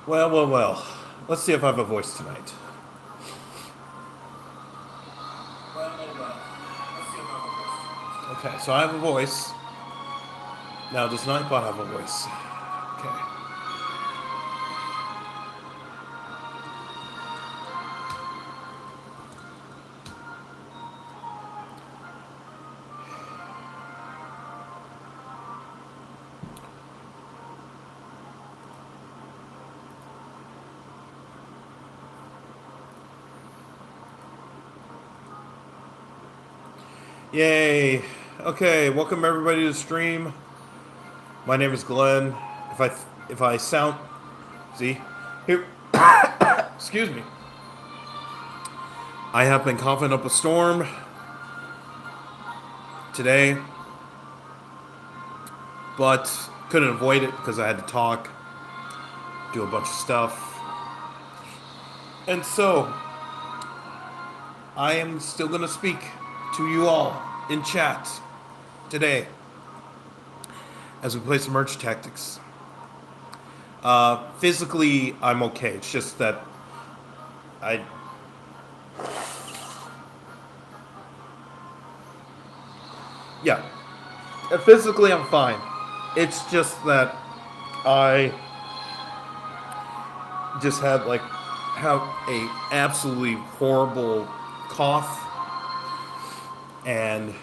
Well, well, well. Let's see if I have a voice tonight. Well, well, well. Let's see if I have a voice tonight. Okay, so I have a voice. Now, does Nightbot have a voice? Okay. Yay. Okay, welcome everybody to the stream. My name is Glenn. If I sound see here excuse me. I have been coughing up a storm today, but couldn't avoid it because I had to talk, do a bunch of stuff. And so I am still going to speak to you all in chat today as we play some merge tactics. Physically, I'm okay. It's just that I. Yeah. Physically, I'm fine. It's just that I just had have a absolutely horrible cough, and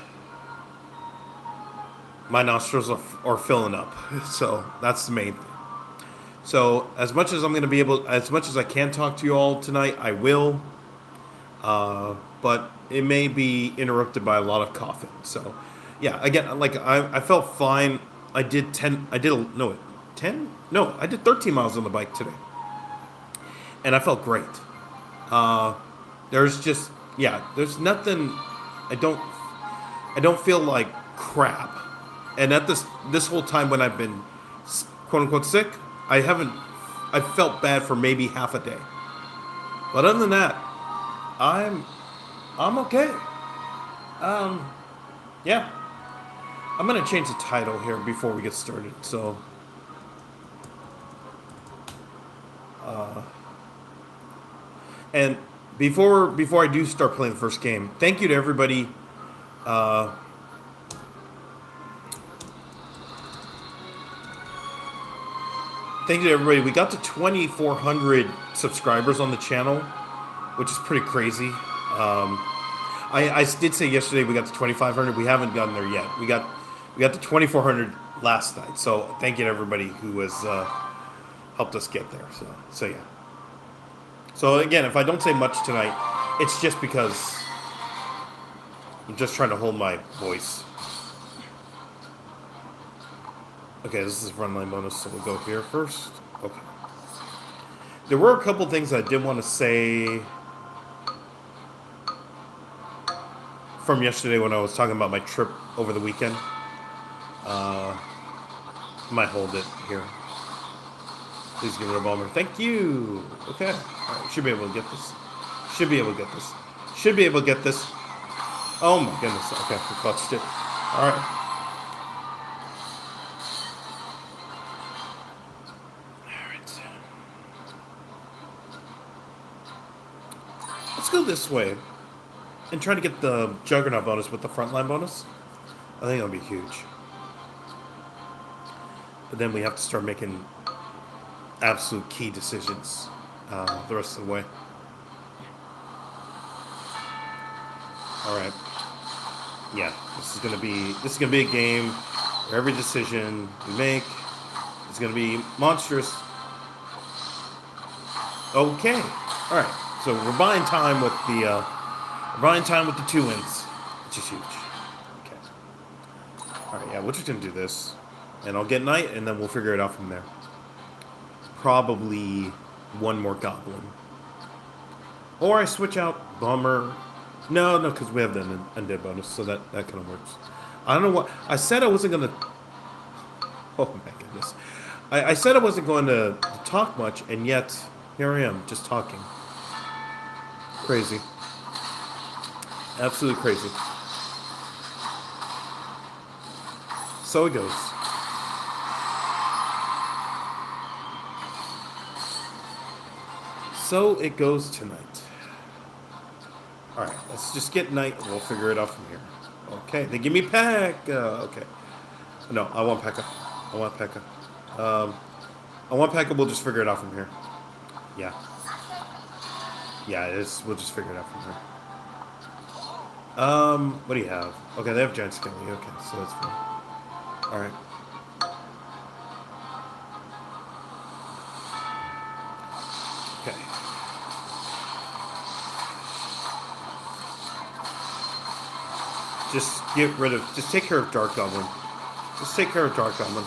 my nostrils are filling up. So that's the main thing. So as much as I'm going to be able, as much as I can talk to you all tonight, I will. But it may be interrupted by a lot of coughing. So yeah, again, I felt fine. I did 10. I did no 10. No, I did 13 miles on the bike today, and I felt great. There's just there's nothing. I don't I don't feel like crap. And at this whole time when I've been quote unquote sick, I felt bad for maybe half a day. But other than that, I'm okay. Um, yeah. I'm gonna change the title here before we get started. So, and before I do start playing the first game, thank you to everybody. Uh, Thank you to everybody. We got to 2,400 subscribers on the channel, which is pretty crazy. I did say yesterday we got to 2,500. We haven't gotten there yet. We got to 2,400 last night. So thank you to everybody who has helped us get there. So yeah. So again, if I don't say much tonight, it's just because I'm just trying to hold my voice. Okay, this is frontline bonus, so we'll go here first. Okay. There were a couple things I did want to say from yesterday when I was talking about my trip over the weekend. Might hold it here. Please give it a bomber. Thank you. Okay. All right, should be able to get this. Should be able to get this. Should be able to get this. Oh my goodness. Okay, we clutched it. All right. Let's go this way and try to get the Juggernaut bonus with the frontline bonus. I think that'll be huge. But then we have to start making absolute key decisions the rest of the way. All right. Yeah, this is gonna be a game where every decision we make is gonna be monstrous. Okay. All right. So we're buying time with the 2 wins, which is huge. Okay. All right. Yeah, we're just gonna do this, and I'll get Knight, and then we'll figure it out from there. Probably one more Goblin, or I switch out Bummer. No, because we have the undead bonus, so that kind of works. I don't know what I said. I wasn't gonna. Oh my goodness! I said I wasn't going to talk much, and yet here I am, just talking. Crazy. Absolutely crazy. So it goes. So it goes tonight. Alright, let's just get night. We'll figure it out from here. Okay, they give me P.E.K.K.A. Okay. No, I want P.E.K.K.A. I want P.E.K.K.A. I want P.E.K.K.A. We'll just figure it out from here. Yeah. Yeah, it is. We'll just figure it out from here. What do you have? Okay, they have Giant Skelly. Okay, so that's fine. Alright. Okay. Just get rid of... Just take care of Dark Goblin. Just take care of Dark Goblin.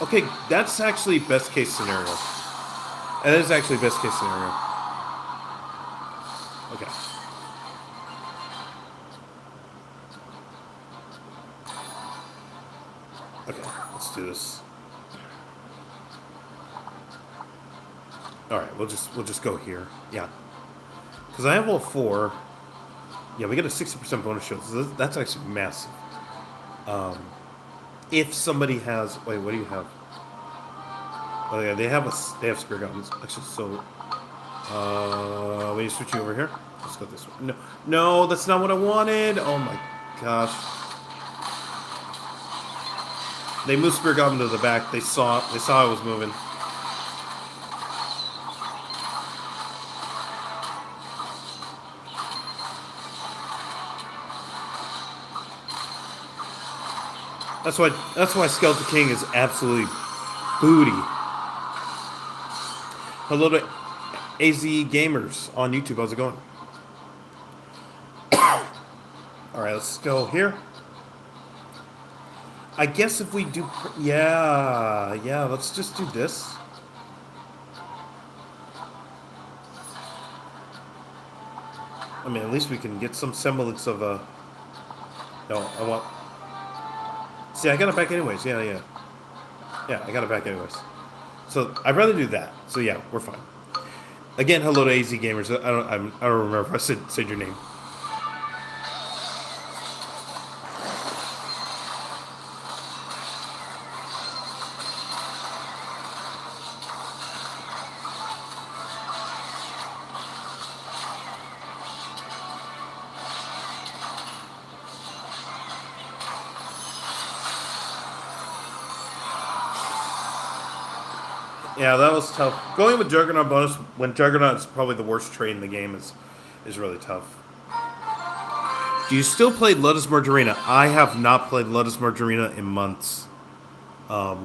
Okay, that's actually best case scenario. That is actually best case scenario. Okay. Okay, let's do this. All right, we'll just go here. Yeah, because I have all 4. Yeah, we get a 60% bonus shield. So that's actually massive. If somebody has, wait, what do you have? Oh yeah, they have spear guns. Actually, so let me switch you over here. Let's go this way. No, no, that's not what I wanted. Oh my gosh. They moved spear goblin to the back. They saw I was moving. That's why Skeleton King is absolutely booty. Hello to AZ Gamers on YouTube. How's it going? All right, let's go here. I guess if we do, yeah, let's just do this. I mean, at least we can get some semblance of a. No, I want. See, I got it back anyways. Yeah, I got it back anyways. So I'd rather do that. So yeah, we're fine. Again, hello to AZ Gamers. I don't remember if I said your name. Yeah, that was tough. Going with Juggernaut bonus when Juggernaut is probably the worst trade in the game is really tough. Do you still play Ludus Margarina? I have not played Ludus Margarina in months. Yeah,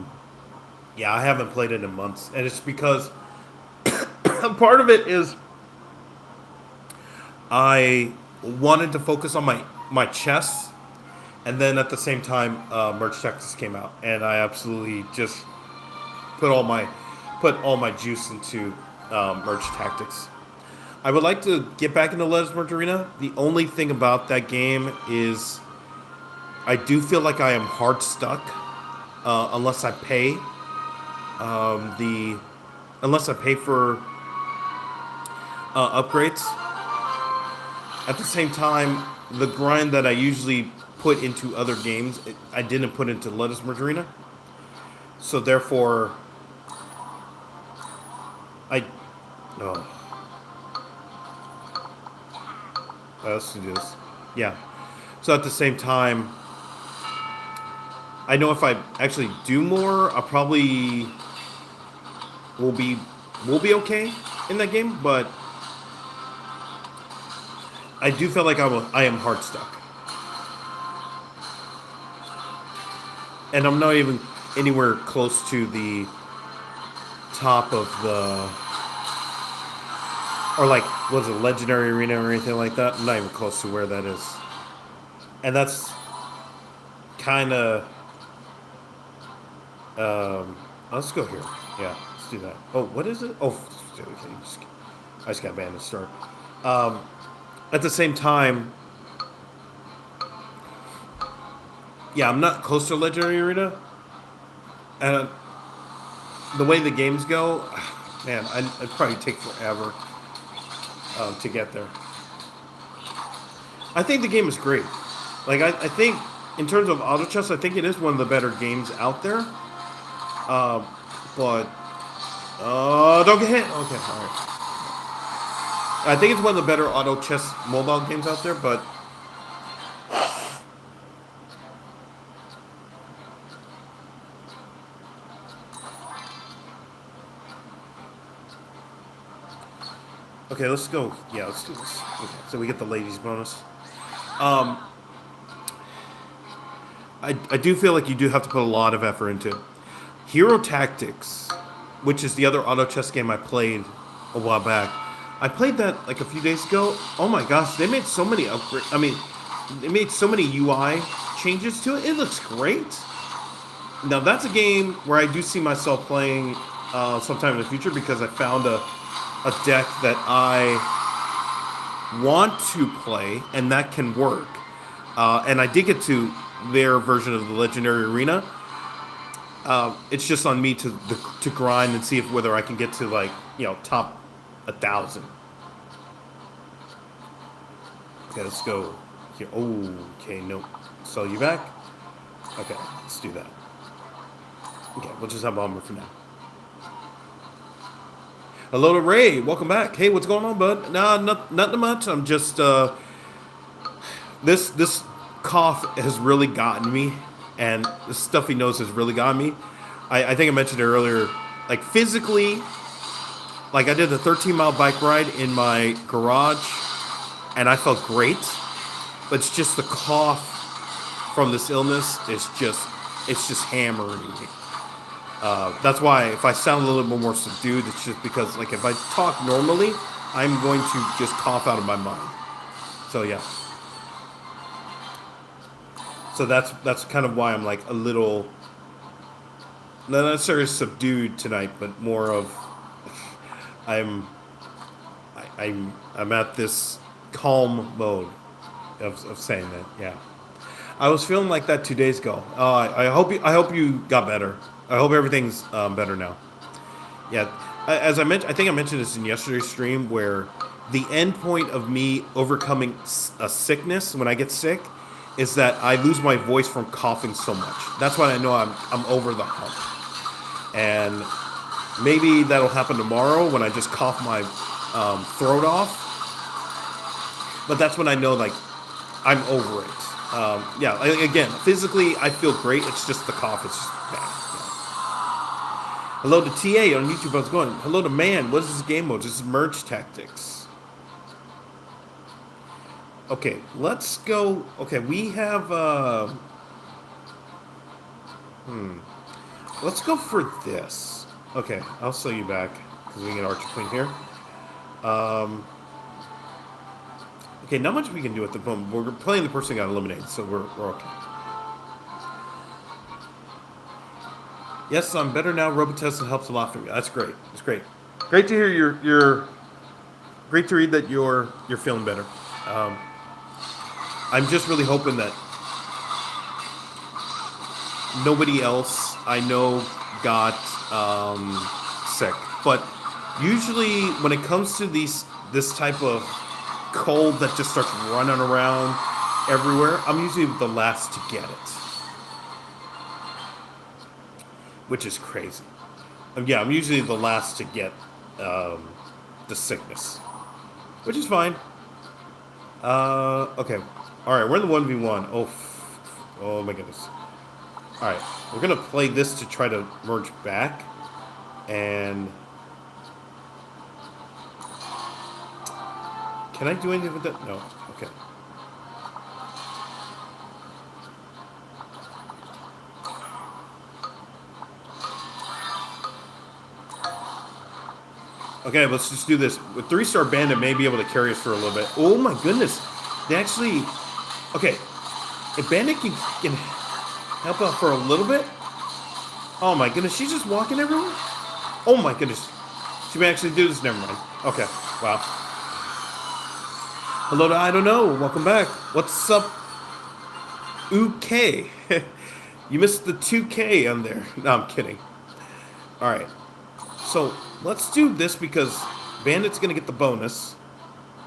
I haven't played it in months, and it's because part of it is I wanted to focus on my chests, and then at the same time, Merch Tactics came out, and I absolutely just put all my juice into Merch Tactics. I would like to get back into Ludus Margarina. The only thing about that game is I do feel like I am hard stuck unless I pay for upgrades. At the same time, the grind that I usually put into other games, I didn't put into Ludus Margarina. So therefore, let's do this. Yeah. So at the same time, I know if I actually do more, I probably will be okay in that game, but I do feel like I am hard stuck. And I'm not even anywhere close to the top of the, or like, was it Legendary Arena or anything like that? I'm not even close to where that is. And that's kind of, let's go here. Yeah, let's do that. Oh, what is it? Oh, I just got banned to start. At the same time, yeah, I'm not close to Legendary Arena. And the way the games go, man, I'd probably take forever to get there. I think the game is great. Like, I think, in terms of auto chess, I think it is one of the better games out there. But Don't get hit. Okay, all right. I think it's one of the better auto chess mobile games out there, but okay, let's go. Yeah, let's do this. Okay, so we get the ladies bonus. Um, I do feel like you do have to put a lot of effort into it. Hero Tactics, which is the other auto chess game I played a while back. I played that like a few days ago. Oh my gosh, they made so many upgrades. I mean, they made so many UI changes to it. It looks great. Now that's a game where I do see myself playing sometime in the future because I found a deck that I want to play and that can work. And I did get to their version of the Legendary Arena. It's just on me to grind and see if whether I can get to like top 1,000. Okay, let's go here. Oh, okay, nope. Sell you back. Okay, let's do that. Okay, we'll just have Bomber for now. Hello to Ray. Welcome back. Hey, what's going on, bud? Nah, nothing much. I'm just this cough has really gotten me, and the stuffy nose has really gotten me. I think I mentioned it earlier. Like physically, like I did a 13-mile bike ride in my garage, and I felt great. But it's just the cough from this illness is just hammering me. That's why if I sound a little bit more subdued, it's just because like if I talk normally, I'm going to just cough out of my mind. So yeah. So that's kind of why I'm like a little, not necessarily subdued tonight, but more of I'm at this calm mode of saying that. Yeah. I was feeling like that 2 days ago. I hope you got better. I hope everything's better now. Yeah, as I mentioned, I think I mentioned this in yesterday's stream, where the end point of me overcoming a sickness when I get sick is that I lose my voice from coughing so much. That's when I know I'm over the hump, and maybe that'll happen tomorrow when I just cough my throat off. But that's when I know like I'm over it. Yeah, again, physically I feel great. It's just the cough. It's just bad. Hello to TA on YouTube. How's it going? Hello to Man. What is this game mode? This is Merge Tactics. Okay, let's go. Okay, we have. Let's go for this. Okay, I'll sell you back because we can get Archer Queen here. Okay, not much we can do at the moment. We're playing the person who got eliminated, so we're okay. Yes, I'm better now. Robotesting helps a lot for me. That's great. That's great. Great to hear you're great to read that you're feeling better. I'm just really hoping that nobody else I know got sick. But usually when it comes to this type of cold that just starts running around everywhere, I'm usually the last to get it. Which is crazy. Yeah, I'm usually the last to get the sickness. Which is fine. Okay. Alright, we're in the 1v1. Oh my goodness. Alright, we're going to play this to try to merge back. And can I do anything with that? No. Okay. Okay, let's just do this. With 3-star Bandit may be able to carry us for a little bit. Oh my goodness. They actually... Okay. If Bandit can help out for a little bit... Oh my goodness, she's just walking everywhere? Oh my goodness. She may actually do this. Never mind. Okay. Wow. Hello to I Don't Know. Welcome back. What's up? UK. You missed the 2K on there. No, I'm kidding. Alright. So, let's do this because Bandit's going to get the bonus.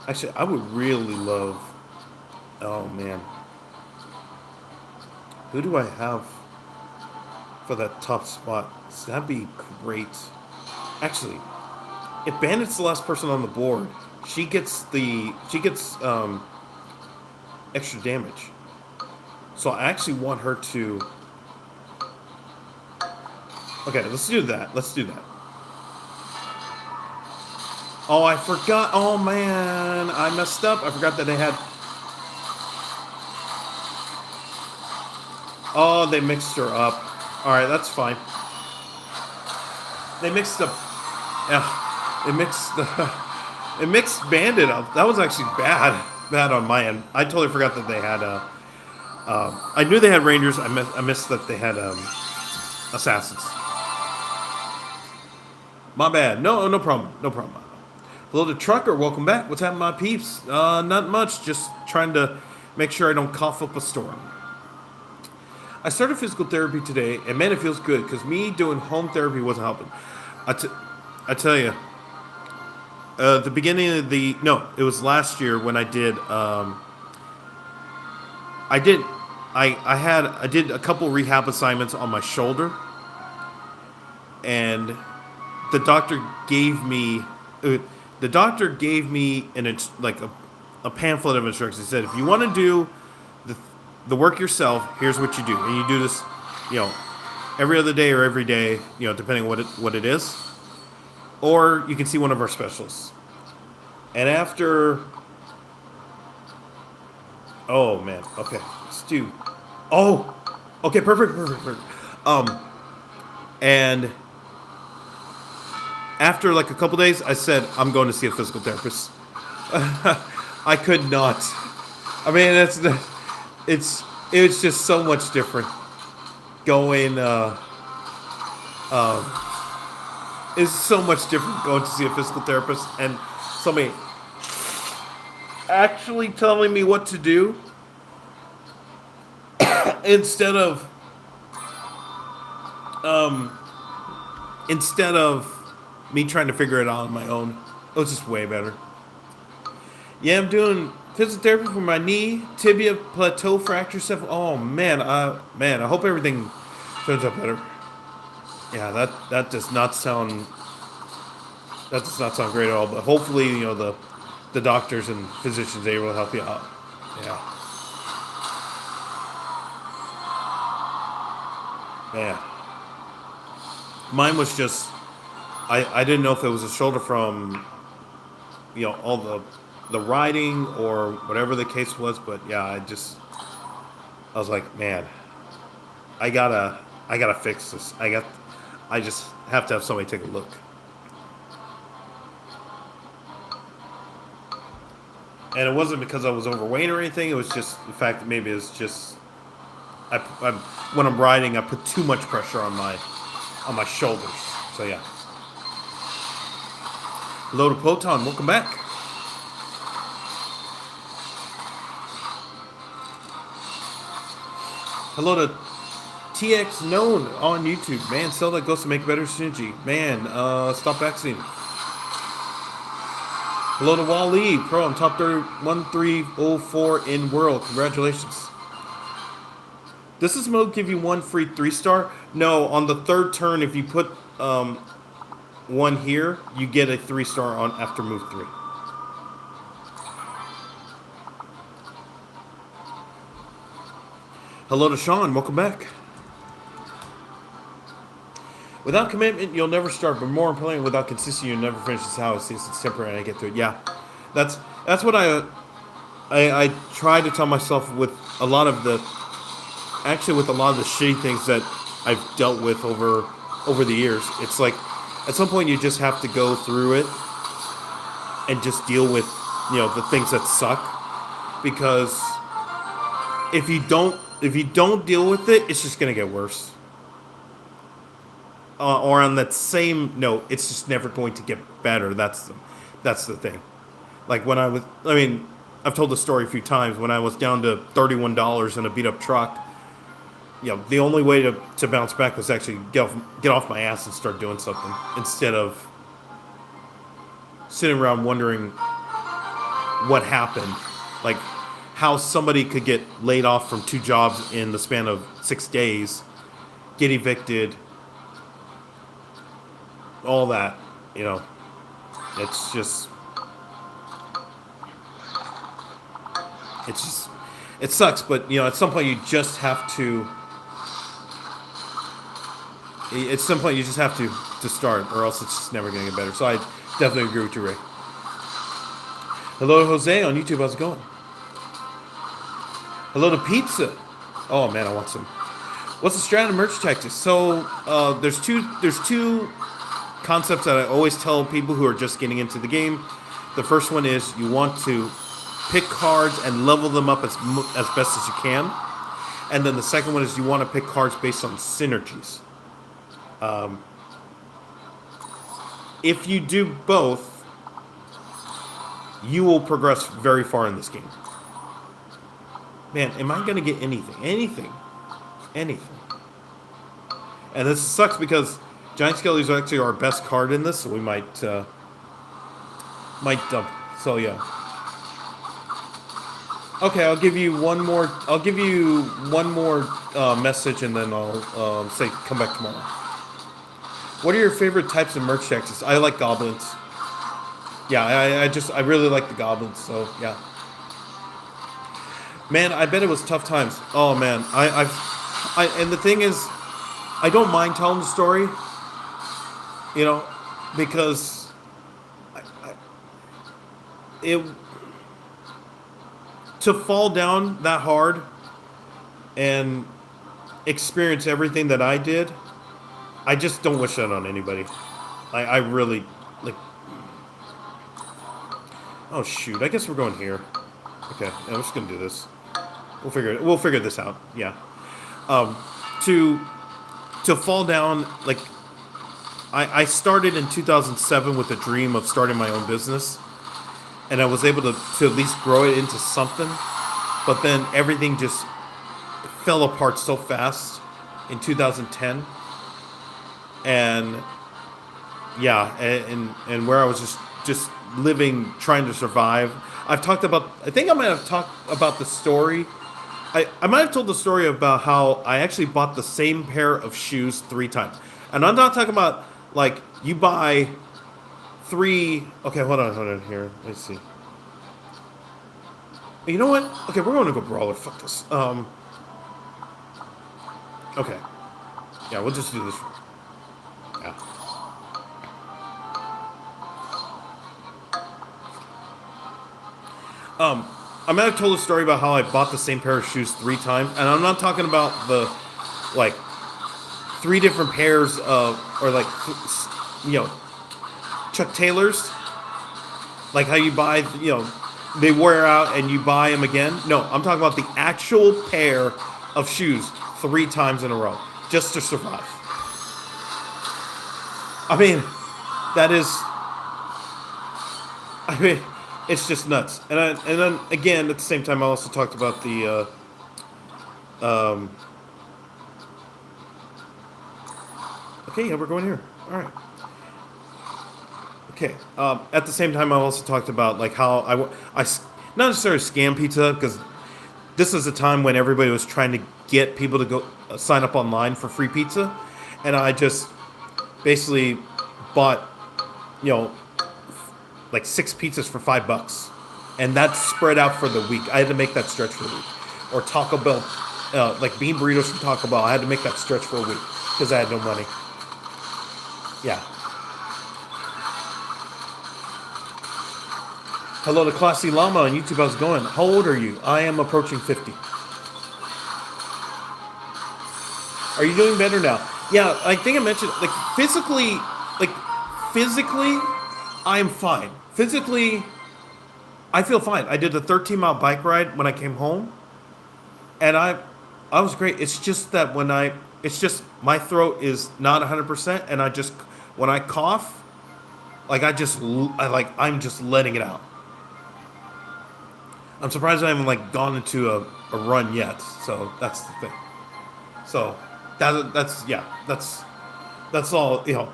Actually, I would really love... Oh, man. Who do I have for that top spot? That'd be great. Actually, if Bandit's the last person on the board, she gets extra damage. So I actually want her to. Okay, let's do that. Let's do that. Oh, I forgot. Oh man, I messed up. I forgot that they had. Oh, they mixed her up. All right, that's fine. They mixed up. Yeah, it mixed the. It mixed Bandit up. That was actually bad on my end. I totally forgot that they had. I knew they had Rangers. I missed that they had assassins. My bad. No, no problem. No problem. Hello to Trucker. Welcome back. What's happening, my peeps? Not much. Just trying to make sure I don't cough up a storm. I started physical therapy today, and man, it feels good because me doing home therapy wasn't helping. I tell you, the beginning of it was last year when I did. I did a couple rehab assignments on my shoulder, and the doctor gave me a pamphlet of instructions. He said, if you want to do the work yourself, here's what you do, and you do this, every other day or every day, depending on what it is, or you can see one of our specialists. And after, oh man, okay, let's do. Oh, okay, perfect. And after like a couple days, I said, I'm going to see a physical therapist. I could not. I mean, it's just so much different going. It's so much different going to see a physical therapist and somebody actually telling me what to do instead of me trying to figure it out on my own. It was just way better. Yeah, I'm doing physical therapy for my knee, tibia, plateau fracture stuff. Oh man, I hope everything turns out better. Yeah, that does not sound great at all. But hopefully, the doctors and physicians are able to help you out. Yeah. Man. Mine was just, I didn't know if it was a shoulder from, all the riding or whatever the case was, but yeah, I was like, man, I gotta fix this. I just have to have somebody take a look. And it wasn't because I was overweight or anything. It was just the fact that maybe it's just, when I'm riding, I put too much pressure on my shoulders. So yeah. Hello to Poton, welcome back. Hello to TX Known on YouTube. Man, sell that ghost to make better synergy. Man, stop vaccinating. Hello to Wally Pro. I'm top 1304 in world. Congratulations. Does this mode give you one free 3-star? No, on the third turn, if you put one here, you get a 3-star on after move 3. Hello to Sean, welcome back. Without commitment, you'll never start, but more importantly, without consistency, you'll never finish this house. It's temporary, and I get through it. Yeah, that's what I try to tell myself with a lot of the shitty things that I've dealt with over the years. It's like at some point you just have to go through it and just deal with the things that suck, because if you don't deal with it, it's just gonna get worse. Or on that same note, it's just never going to get better. That's the thing. Like when I've told the story a few times. When I was down to $31 in a beat up truck, the only way to bounce back was actually get off my ass and start doing something instead of sitting around wondering what happened. Like how somebody could get laid off from 2 jobs in the span of 6 days, get evicted, all that, You know, it's just, it's just, it sucks. But you know, at some point you just have to. At some point you just have to start, or else it's just never going to get better. So I definitely agree with you, Ray. Hello to Jose on YouTube. How's it going? Hello to Pizza. Oh man, I want some. What's the strat and merch tactics? So there's two concepts that I always tell people who are just getting into the game. The first one is you want to pick cards and level them up as best as you can, and then the second one is you want to pick cards based on synergies. If you do both, you will progress very far in this game. Man, am I going to get anything? Anything. And this sucks because Giant Skellies are actually our best card in this, so we might dump. So yeah. Okay, I'll give you one more. Message, and then I'll say come back tomorrow. What are your favorite types of merch tactics? I like goblins. Yeah, I really like the goblins. So yeah. Man, I bet it was tough times. Oh man, and the thing is, I don't mind telling the story. You know, because it to fall down that hard and experience everything that I did. I just don't wish that on anybody. I really like. Oh shoot! I guess we're going here. Okay, yeah, we're just gonna do this. We'll figure this out. Yeah. To fall down, like I started in 2007 with a dream of starting my own business, and I was able to at least grow it into something. But then everything just fell apart so fast in 2010, and yeah, and where I was just living, trying to survive. I think I might have talked about the story. I might have told the story about how I actually bought the same pair of shoes 3 times. And I'm not talking about, like, you buy 3... Okay, hold on here. Let's see. You know what? Okay, we're going to go Brawler. Fuck this. Okay. Yeah, we'll just do this. Yeah. I might have told a story about how I bought the same pair of shoes 3 times, and I'm not talking about the, like, 3 different pairs of, or like, you know, Chuck Taylors, like how you buy, you know, they wear out and you buy them again. No, I'm talking about the actual pair of shoes 3 times in a row, just to survive. I mean, it's just nuts. And then again, at the same time, I also talked about the okay, yeah, we're going here. All right. Okay. At the same time, I also talked about like how I not necessarily scam pizza, because this is a time when everybody was trying to get people to go sign up online for free pizza, and I just basically bought, you know, like 6 pizzas for $5, and that's spread out for the week. I had to make that stretch for a week. Or Taco Bell, like bean burritos from Taco Bell. I had to make that stretch for a week because I had no money. Yeah. Hello to Classy Llama on YouTube. How's it going? How old are you? I am approaching 50. Are you doing better now? Yeah, I think I mentioned, like, physically, I am fine. Physically, I feel fine. I did a 13-mile bike ride when I came home, and I was great. It's just that it's just my throat is not 100%, and when I cough, like I'm just letting it out. I'm surprised I haven't like gone into a run yet. So that's the thing. So that's all, you know.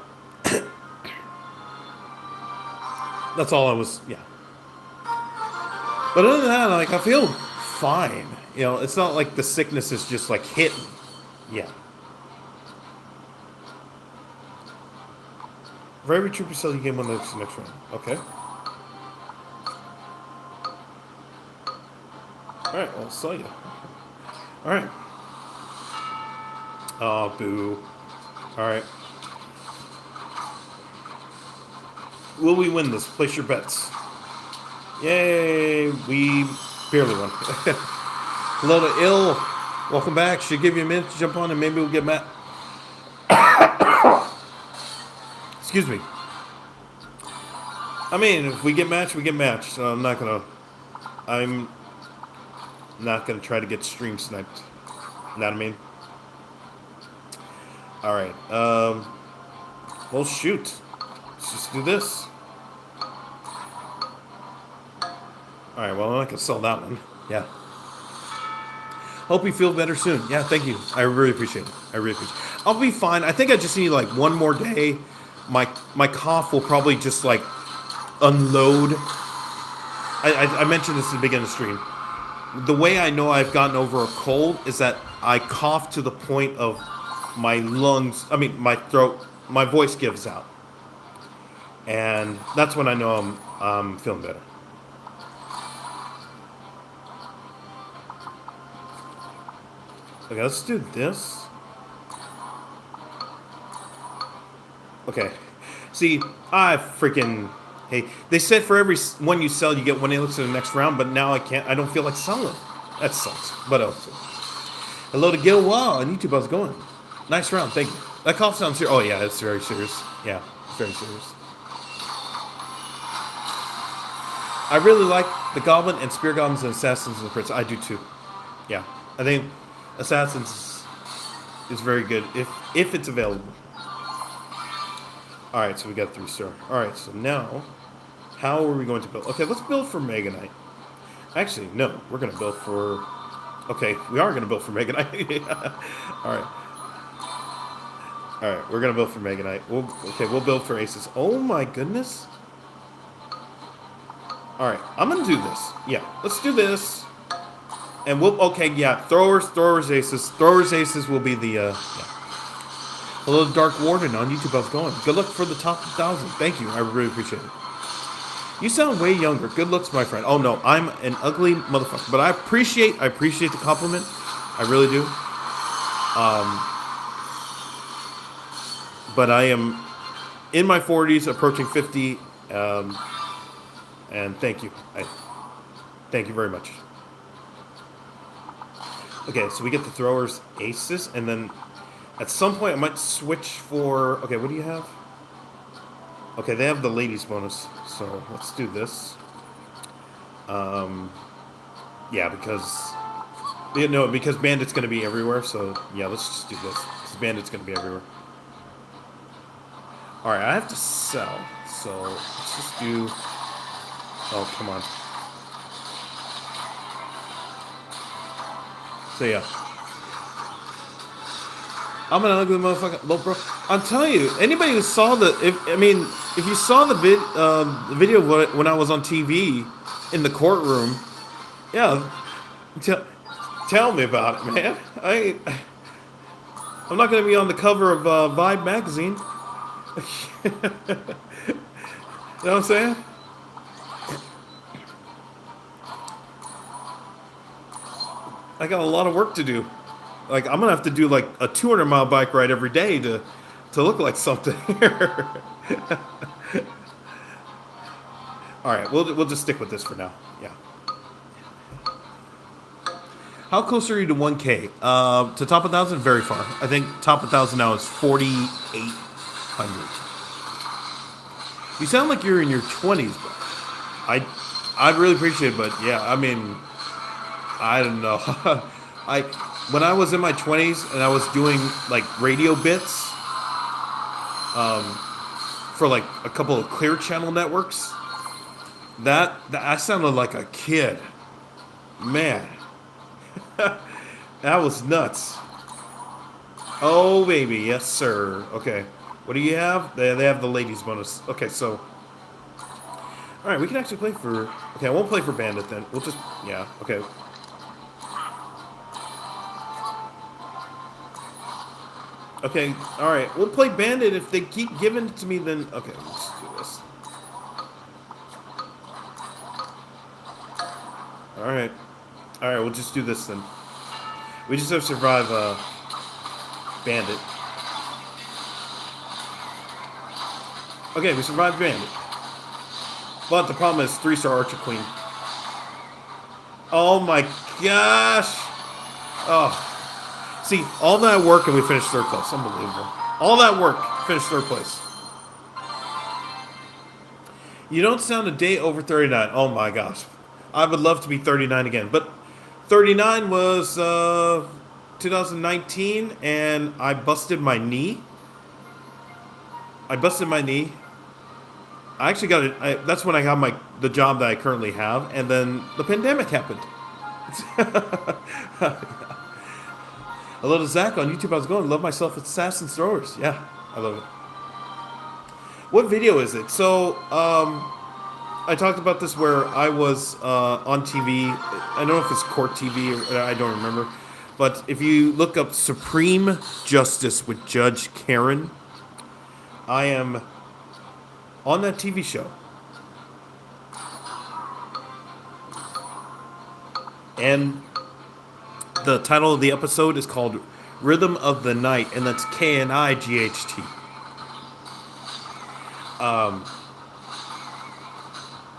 That's all I was, yeah. But other than that, like, I feel fine. You know, it's not like the sickness is just like hit me. Yeah. For every troop you sell, you get one next round. Okay. Alright, well, I'll sell you. Alright. Oh, boo. Alright. Will we win this? Place your bets. Yay! We barely won. Hello to Ill. Welcome back. Should give you a minute to jump on and maybe we'll get mad. Excuse me. I mean, if we get matched, we get matched. So I'm not gonna try to get stream sniped. You know what I mean? Alright. Well, shoot. Let's just do this. Alright, well, I'm not gonna sell that one. Yeah. Hope you feel better soon. Yeah, thank you. I really appreciate it. I really appreciate it. I'll be fine. I think I just need like one more day. My cough will probably just like unload. I mentioned this at the beginning of the stream. The way I know I've gotten over a cold is that I cough to the point of my lungs, my throat, my voice gives out. And that's when I know I'm feeling better. Okay, let's do this. Okay. See, hey, they said for every one you sell, you get one elixir in the next round, but now I don't feel like selling. That sucks. But hello to Gil. Wow, on YouTube, how's it going? Nice round, thank you. That cough sounds serious. Oh yeah, it's very serious. Yeah, it's very serious. I really like the Goblin and Spear Goblins and Assassins and the Prince. I do too. Yeah, I think Assassins is very good if it's available. Alright, so we got 3-star. Alright, so now, how are we going to build? Okay, let's build for Mega Knight. Actually, no, we're going to build for... Okay, we are going to build for Mega Knight. Alright. Alright, we're going to build for Mega Knight. We'll build for Aces. Oh my goodness. Alright, I'm going to do this. Yeah, let's do this. And okay, yeah, throwers, aces. Throwers, aces will be the, yeah. Hello, Dark Warden on YouTube. How's it going? Good luck for the top 1,000. Thank you. I really appreciate it. You sound way younger. Good looks, my friend. Oh no, I'm an ugly motherfucker. But I appreciate the compliment. I really do. But I am in my 40s, approaching 50. And thank you. Thank you very much. Okay, so we get the throwers, aces, and then at some point I might switch for... Okay, what do you have? Okay, they have the ladies bonus, so let's do this. Yeah, because Bandit's going to be everywhere, so yeah, let's just do this. Because Bandit's going to be everywhere. Alright, I have to sell, so let's just do... Oh, come on. So yeah, I'm an ugly motherfucker, bro. I'm telling you, anybody who saw if you saw the video when I was on TV in the courtroom, yeah, tell me about it, man. I'm not gonna be on the cover of Vibe magazine. You know what I'm saying? I got a lot of work to do. Like, I'm gonna have to do like a 200-mile bike ride every day to look like something here. All right, we'll just stick with this for now. Yeah. How close are you to 1K? To top 1,000, very far. I think top 1,000 now is 4,800. You sound like you're in your 20s, bro. I really appreciate it, but yeah, I mean, I don't know. When I was in my 20s and I was doing like radio bits for like a couple of Clear Channel networks, that I sounded like a kid. Man. That was nuts. Oh baby, yes sir. Okay. What do you have? They have the ladies bonus. Okay, so alright, we can actually play for... Okay, I won't play for Bandit then. We'll just... Yeah, okay. Okay, all right. We'll play Bandit if they keep giving it to me. Then okay, let's do this. All right. We'll just do this then. We just have to survive Bandit. Okay, we survived Bandit. But the problem is 3-star Archer Queen. Oh my gosh! Oh, see, all that work and we finished third place. Unbelievable. All that work, finished third place. You don't sound a day over 39. Oh my gosh. I would love to be 39 again. But 39 was 2019 and I busted my knee. I busted my knee. I actually got it. That's when I got the job that I currently have. And then the pandemic happened. Hello to Zach on YouTube. How's it going? Love myself at Assassin's Throwers. Yeah, I love it. What video is it? So, I talked about this where I was on TV. I don't know if it's court TV or I don't remember. But if you look up Supreme Justice with Judge Karen, I am on that TV show. And the title of the episode is called Rhythm of the Night, and that's Knight.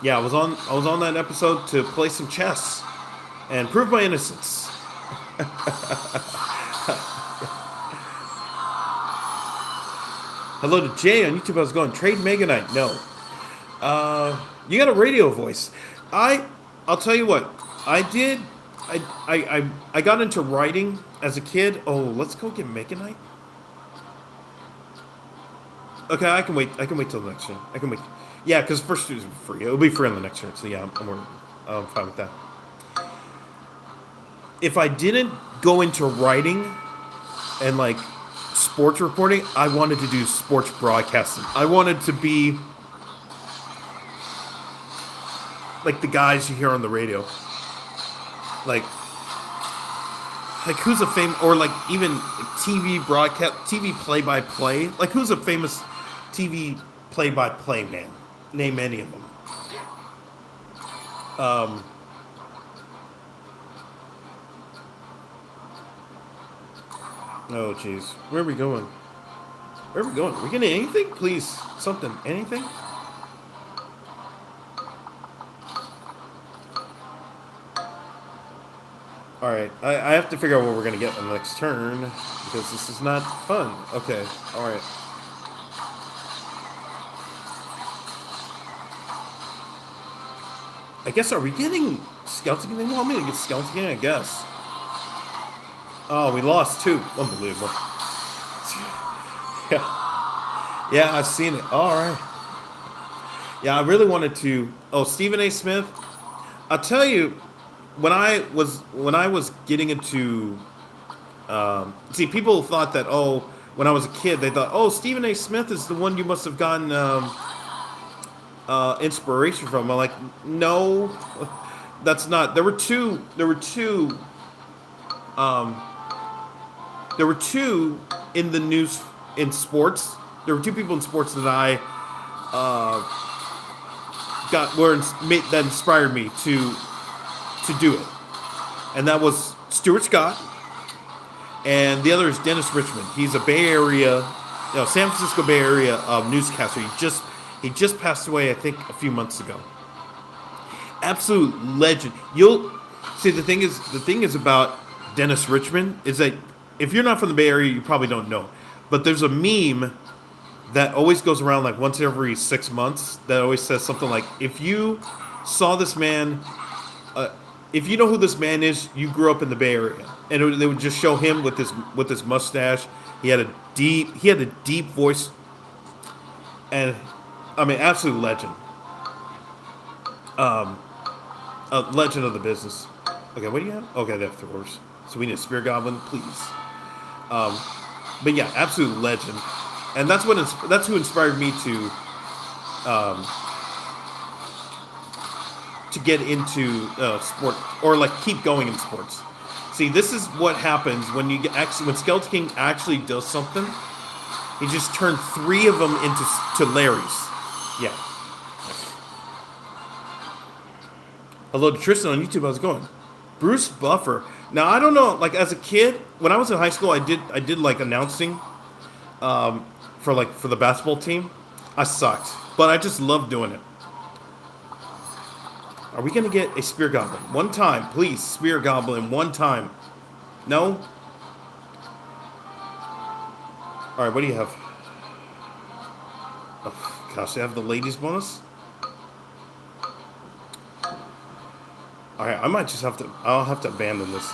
Yeah, I was on that episode to play some chess and prove my innocence. Hello to Jay on YouTube. How's it going? Trade Mega Knight. No. You got a radio voice. I'll tell you what. I did. I got into writing as a kid. Oh, let's go get Mega Knight. Okay, I can wait. I can wait till the next turn. I can wait. Yeah, because first is free. It'll be free on the next turn. So yeah, I'm fine with that. If I didn't go into writing and like sports reporting, I wanted to do sports broadcasting. I wanted to be like the guys you hear on the radio. Like who's a famous, or like even TV broadcast, TV play-by-play. Like who's a famous TV play-by-play man? Name any of them. Oh jeez, where are we going? Where are we going? Are we getting anything? Please, something, anything? Alright, I have to figure out what we're going to get on the next turn, because this is not fun. Okay, alright. I guess, are we getting Skeleton? They want me to get Skeleton, I guess. Oh, we lost too. Unbelievable. Yeah, I've seen it. Alright. Yeah, I really wanted to... Oh, Stephen A. Smith. I'll tell you... When I was getting into, see, people thought that, oh, when I was a kid, they thought, oh, Stephen A. Smith is the one you must have gotten inspiration from. I'm like, no, that's not. There were two in the news in sports. There were two people in sports that I that inspired me to do it, and that was Stuart Scott, and the other is Dennis Richmond. He's a Bay Area, San Francisco Bay Area newscaster. He just passed away, I think, a few months ago. Absolute legend. You'll see the thing is about Dennis Richmond is that if you're not from the Bay Area, you probably don't know, but there's a meme that always goes around like once every 6 months that always says something like, if you saw this man. If you know who this man is, you grew up in the Bay Area, and they would just show him with his mustache. He had a deep voice, and I mean, absolute legend. A legend of the business. Okay, what do you have? Okay, they have throwers. So we need a spear goblin, please. But yeah, absolute legend, and that's who inspired me to get into sport, or like keep going in sports. See, this is what happens when you when Skeleton King actually does something. He just turned 3 of them into Larrys. Yeah. Hello to Tristan on YouTube. How's it going? Bruce Buffer. Now I don't know. Like as a kid, when I was in high school, I did like announcing for the basketball team. I sucked, but I just loved doing it. Are we gonna get a spear goblin one time, please? Spear goblin one time. No. All right. What do you have? Oh, gosh, they have the ladies bonus. All right, I might just have to. I'll have to abandon this.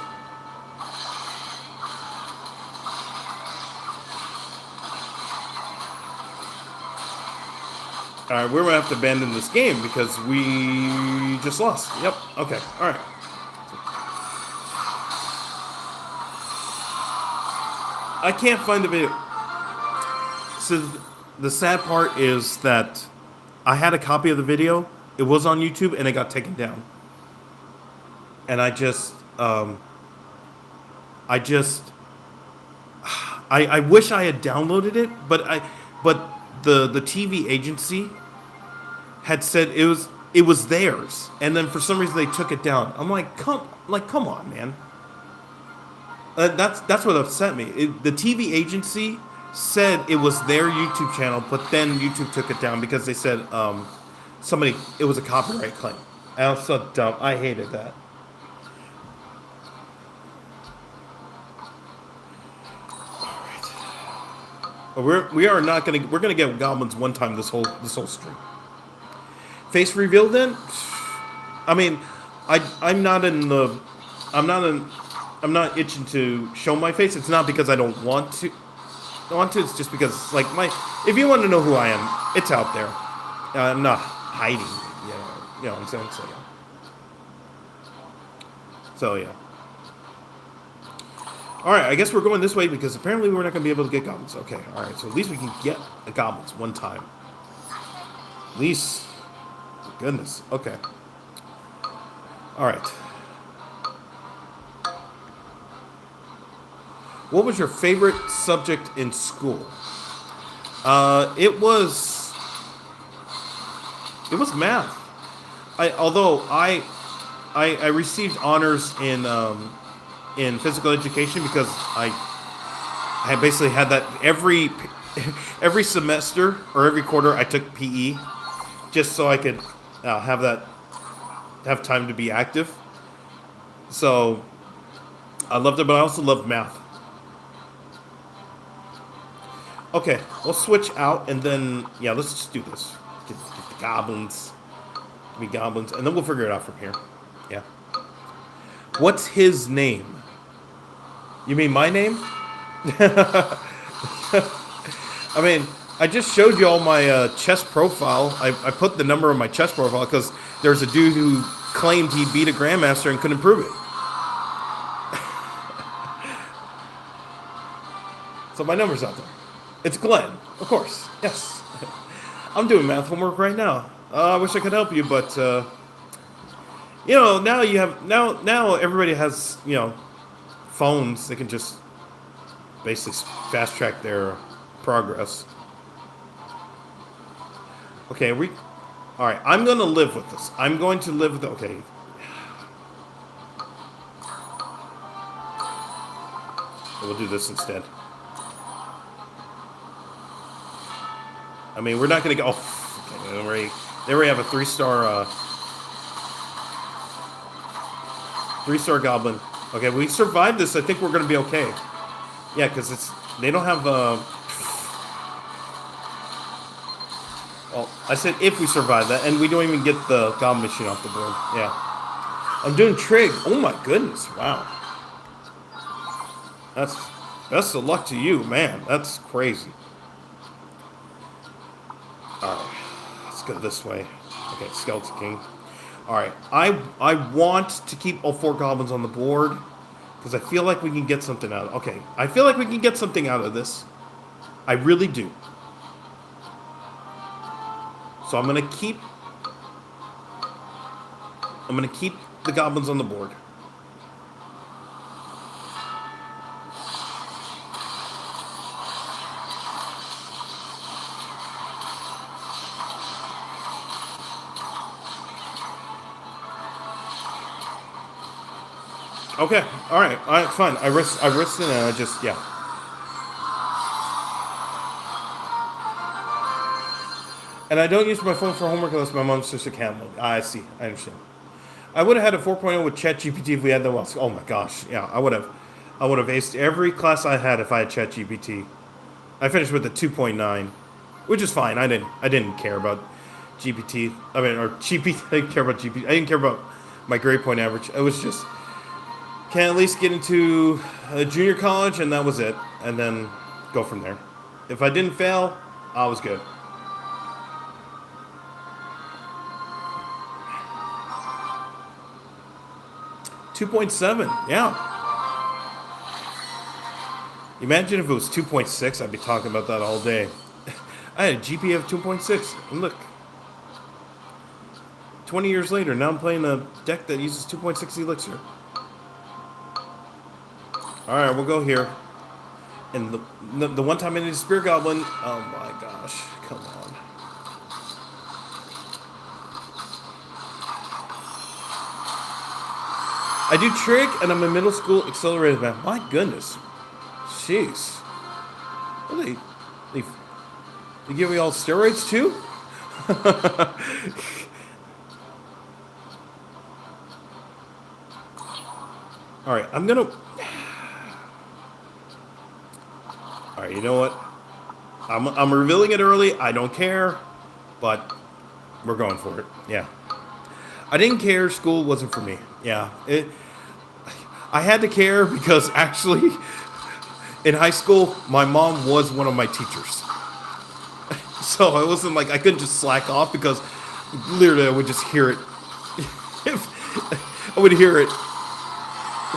All right, we're gonna have to abandon this game because we just lost. Yep. Okay. All right. I can't find the video. So the sad part is that I had a copy of the video. It was on YouTube and it got taken down. And I wish I had downloaded it, but the TV agency had said it was theirs, and then for some reason they took it down. I'm like, come on, man. That's what upset me. The TV agency said it was their YouTube channel, but then YouTube took it down because they said it was a copyright claim. I was so dumb. I hated that. We're gonna get goblins one time this whole stream. Face reveal then? I mean, I'm not itching to show my face. It's not because I don't want to. It's just because if you want to know who I am, it's out there. I'm not hiding. You know what I'm saying? So yeah. Alright, I guess we're going this way because apparently we're not going to be able to get goblins. Okay, alright, so at least we can get the goblins one time. At least. Goodness, okay. Alright. What was your favorite subject in school? It was math. Although I received honors in physical education because I basically had that every semester or every quarter I took PE just so I could have time to be active. So I loved it, but I also loved math. Okay, we'll switch out and then let's just do this. Get the goblins, give me goblins, and then we'll figure it out from here. Yeah. What's his name? You mean my name? I mean, I just showed you all my chess profile. I put the number on my chess profile because there's a dude who claimed he beat a grandmaster and couldn't prove it. So my number's out there. It's Glenn, of course. Yes. I'm doing math homework right now. I wish I could help you, but now everybody has phones. They can just basically fast track their progress. Okay, all right. I'm gonna live with this. I'm going to live with it. Okay. We'll do this instead. I mean, we're not gonna go. Oh, okay, they already have a 3-star. 3-star goblin. Okay, we survived this. I think we're gonna be okay. Yeah, because they don't have. Well, I said if we survive that, and we don't even get the goblin machine off the board. Yeah, I'm doing trig. Oh my goodness! Wow. That's best of luck to you, man. That's crazy. Alright, let's go this way. Okay, Skeleton King. Alright, I want to keep all 4 goblins on the board because I feel like we can get something out of it. Okay, I feel like we can get something out of this. I really do. So I'm gonna keep the goblins on the board. Okay. All right. All right. Fine. I risked it, and I just yeah. And I don't use my phone for homework unless my mom's just a camel. I see. I understand. I would have had a 4.0 with ChatGPT if we had the ones. Oh my gosh. Yeah. I would have. I would have aced every class I had if I had ChatGPT. I finished with a 2.9, which is fine. I didn't care about GPT. I mean, or GPT. I didn't care about GPT. I didn't care about my grade point average. It was just can at least get into a junior college, and that was it. And then go from there. If I didn't fail, I was good. 2.7. Yeah. Imagine if it was 2.6. I'd be talking about that all day. I had a GPA of 2.6. And look, 20 years later, now I'm playing a deck that uses 2.6 Elixir. Alright, we'll go here. And the one time I did a Spear Goblin, oh my gosh, come on. I do trig and I'm in middle school accelerated math. My goodness. Jeez. Well, they give me all steroids too? Alright, I'm gonna... Alright, you know what? I'm revealing it early. I don't care. But we're going for it. Yeah. I didn't care. School wasn't for me. Yeah. I had to care because actually, in high school, my mom was one of my teachers. So it wasn't like I couldn't just slack off because literally I would just hear it. I would hear it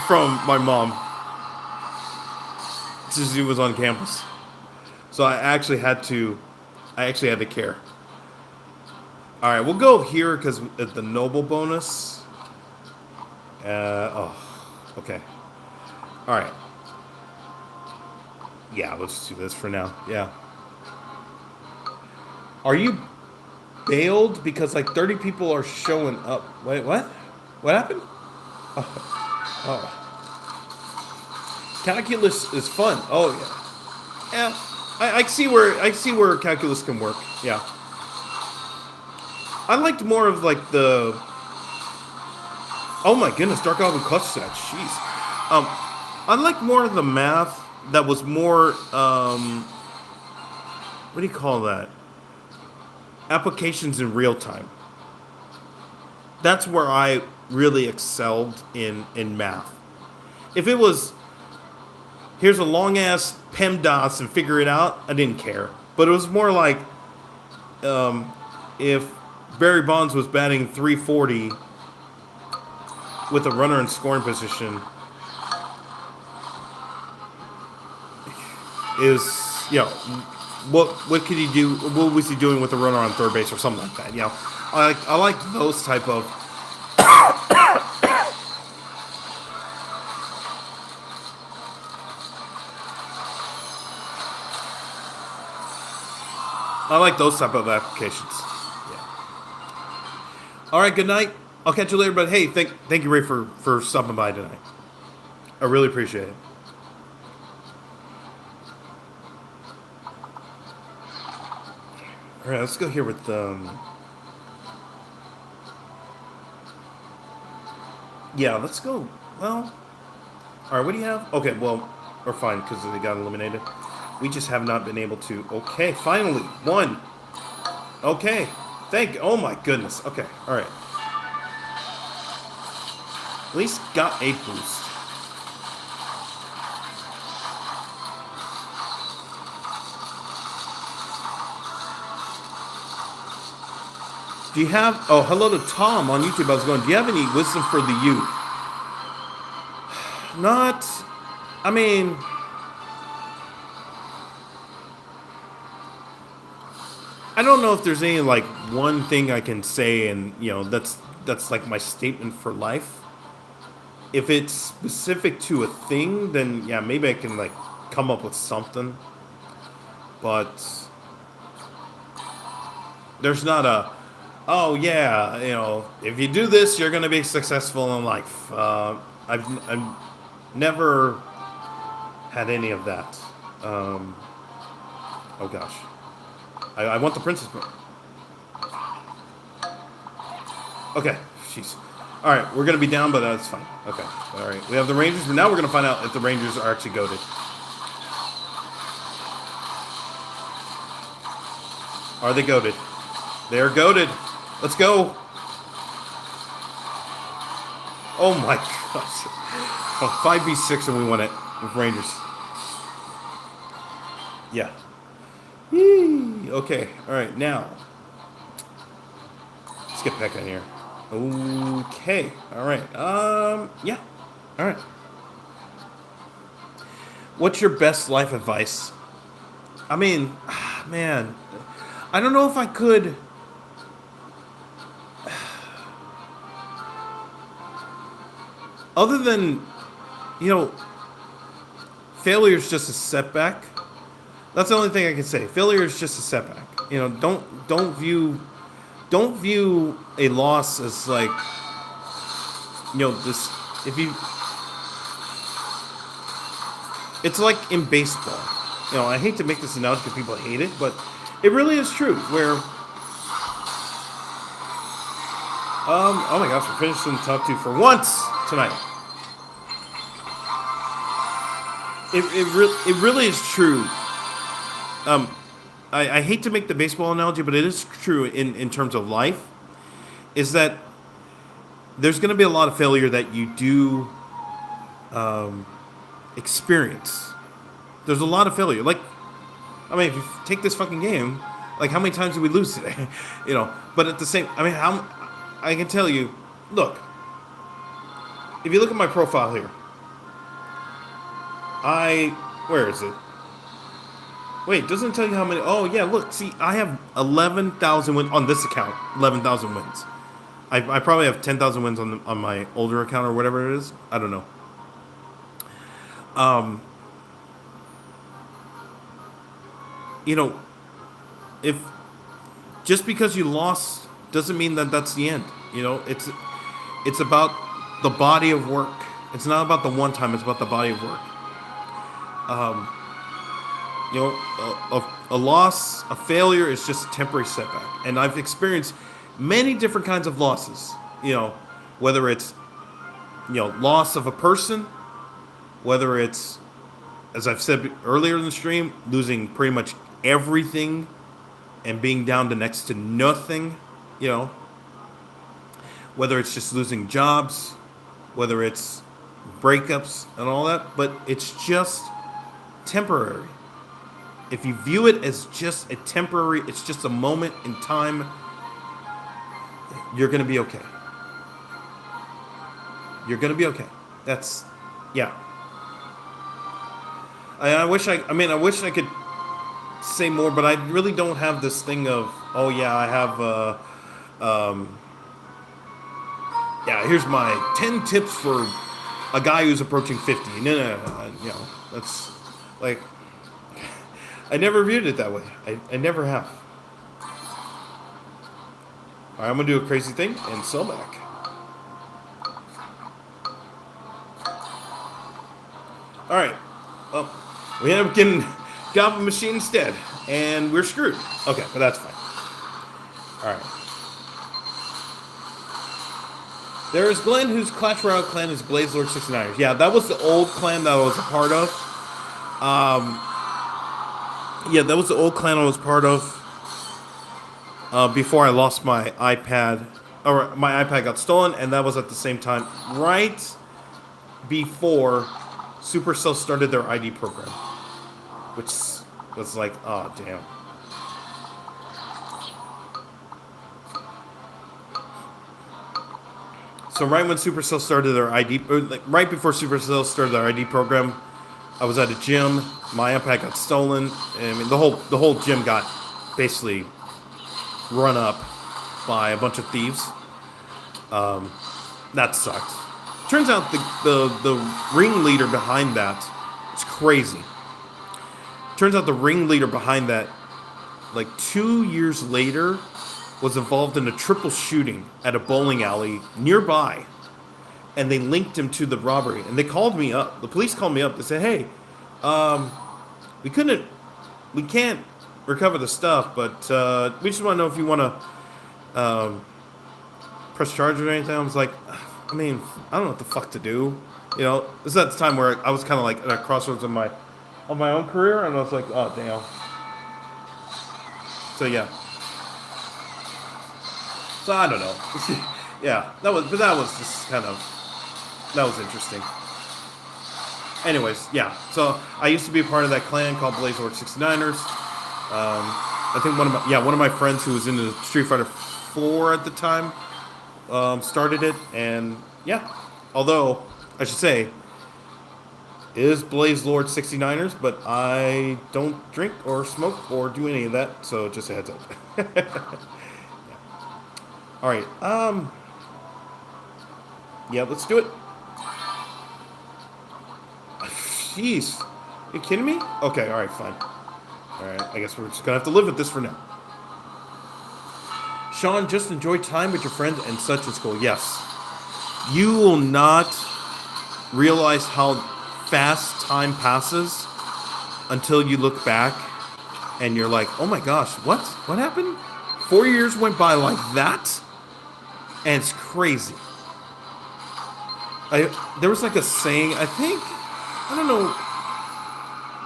from my mom since she was on campus. So I actually had to care. All right, we'll go here because at the noble bonus. Okay. All right. Yeah, let's do this for now. Yeah. Are you bailed because like 30 people are showing up? Wait, what? What happened? Oh. Calculus is fun. Oh yeah. Yeah. I see where calculus can work. Yeah. I liked more of like the. Oh my goodness, Dark Goblin clutch set. Jeez. I liked more of the math that was more. What do you call that? Applications in real time. That's where I really excelled in math. If it was, here's a long ass PEMDAS and figure it out, I didn't care. But it was more like, if Barry Bonds was batting 340 with a runner in scoring position, is what could he do? What was he doing with a runner on third base or something like that? I like those type of. I like those type of applications. Yeah. All right. Good night. I'll catch you later. But hey, thank you, Ray, for stopping by tonight. I really appreciate it. All right. Let's go here with Yeah. Let's go. Well. All right. What do you have? Okay. Well, or fine because they got eliminated. We just have not been able to. Okay, finally, one. Okay, oh my goodness. Okay, all right. At least got a boost. Do you have? Oh, hello to Tom on YouTube. I was going. Do you have any wisdom for the youth? Not. I mean. I don't know if there's any like one thing I can say, and that's like my statement for life. If it's specific to a thing, then yeah, maybe I can like come up with something. But there's not oh yeah, if you do this, you're gonna be successful in life. I've never had any of that. Oh gosh, I want the princess. Okay, jeez. All right, we're gonna be down, but that's fine. Okay, all right. We have the Rangers, but now we're gonna find out if the Rangers are actually goated. Are they goated? They're goated. Let's go. Oh my gosh. Oh, 5v6 and we won it with Rangers. Yeah. Yee. Okay. All right. Now, let's get back in here. Okay. All right. Yeah. All right. What's your best life advice? I mean, man, I don't know if I could. Other than, failure is just a setback. That's the only thing I can say. Failure is just a setback. Don't view a loss as like, this. If you, it's like in baseball. I hate to make this analogy because people hate it, but it really is true. Where, oh my gosh, we're finishing the top two for once tonight. It really is true. I hate to make the baseball analogy, but it is true in terms of life, is that there's going to be a lot of failure that you do experience. There's a lot of failure. Like, I mean, if you take this fucking game, like, how many times did we lose today? But at the same, I can tell you, look, if you look at my profile here, where is it? Wait, doesn't it tell you how many? Oh, yeah, look, see, I have 11,000 wins on this account. 11,000 wins. I probably have 10,000 wins on my older account or whatever it is. I don't know. If just because you lost doesn't mean that that's the end. It's about the body of work. It's not about the one time. It's about the body of work. A loss, a failure is just a temporary setback. And I've experienced many different kinds of losses, whether it's, loss of a person, whether it's, as I've said earlier in the stream, losing pretty much everything and being down to next to nothing, whether it's just losing jobs, whether it's breakups and all that, but it's just temporary. If you view it as just a temporary, it's just a moment in time, you're going to be okay. You're going to be okay. That's, yeah. I wish I could say more, but I really don't have this thing of, oh yeah, I have, yeah, here's my 10 tips for a guy who's approaching 50. No. That's like, I never viewed it that way. I never have. All right, I'm going to do a crazy thing and sell back. All right. Well, we end up getting Goblin Machine instead, and we're screwed. Okay, but that's fine. All right. There is Glenn, whose Clash Royale clan is Blaze Lord 69ers. Yeah, that was the old clan that I was a part of. Yeah, that was the old clan I was part of before I lost my iPad, or my iPad got stolen, and that was at the same time, right before Supercell started their ID program, which was like, oh, damn. So right when Supercell started their ID, or like right before Supercell started their ID program, I was at a gym. My iPad got stolen. I mean, the whole gym got basically run up by a bunch of thieves. That sucked. Turns out the ringleader behind that is crazy. Turns out the ringleader behind that, like 2 years later, was involved in a triple shooting at a bowling alley nearby. and they linked him to the robbery. And they called me up. The police called me up. They said, "Hey, we couldn't, we can't recover the stuff, but we just want to know if you want to press charges or anything." I was like, I mean, I don't know what the fuck to do. You know, this is at the time where I was kind of like at a crossroads of my own career, and I was like, oh damn. So yeah. So I don't know. Yeah, that was just kind of, that was interesting. Anyways, yeah. So I used to be a part of that clan called Blaze Lord 69ers. I think one of my friends who was into Street Fighter 4 at the time started it, and yeah. Although I should say, it is Blaze Lord 69ers, but I don't drink or smoke or do any of that, so just a heads up. Yeah. All right. Yeah, let's do it. Jeez. Are you kidding me? Okay, alright, fine. Alright, I guess we're just gonna have to live with this for now. Sean, just enjoy time with your friends and such in school. Yes. You will not realize how fast time passes until you look back and you're like, oh my gosh, what? What happened? 4 years went by like that? And it's crazy. There was like a saying, I think, I don't know,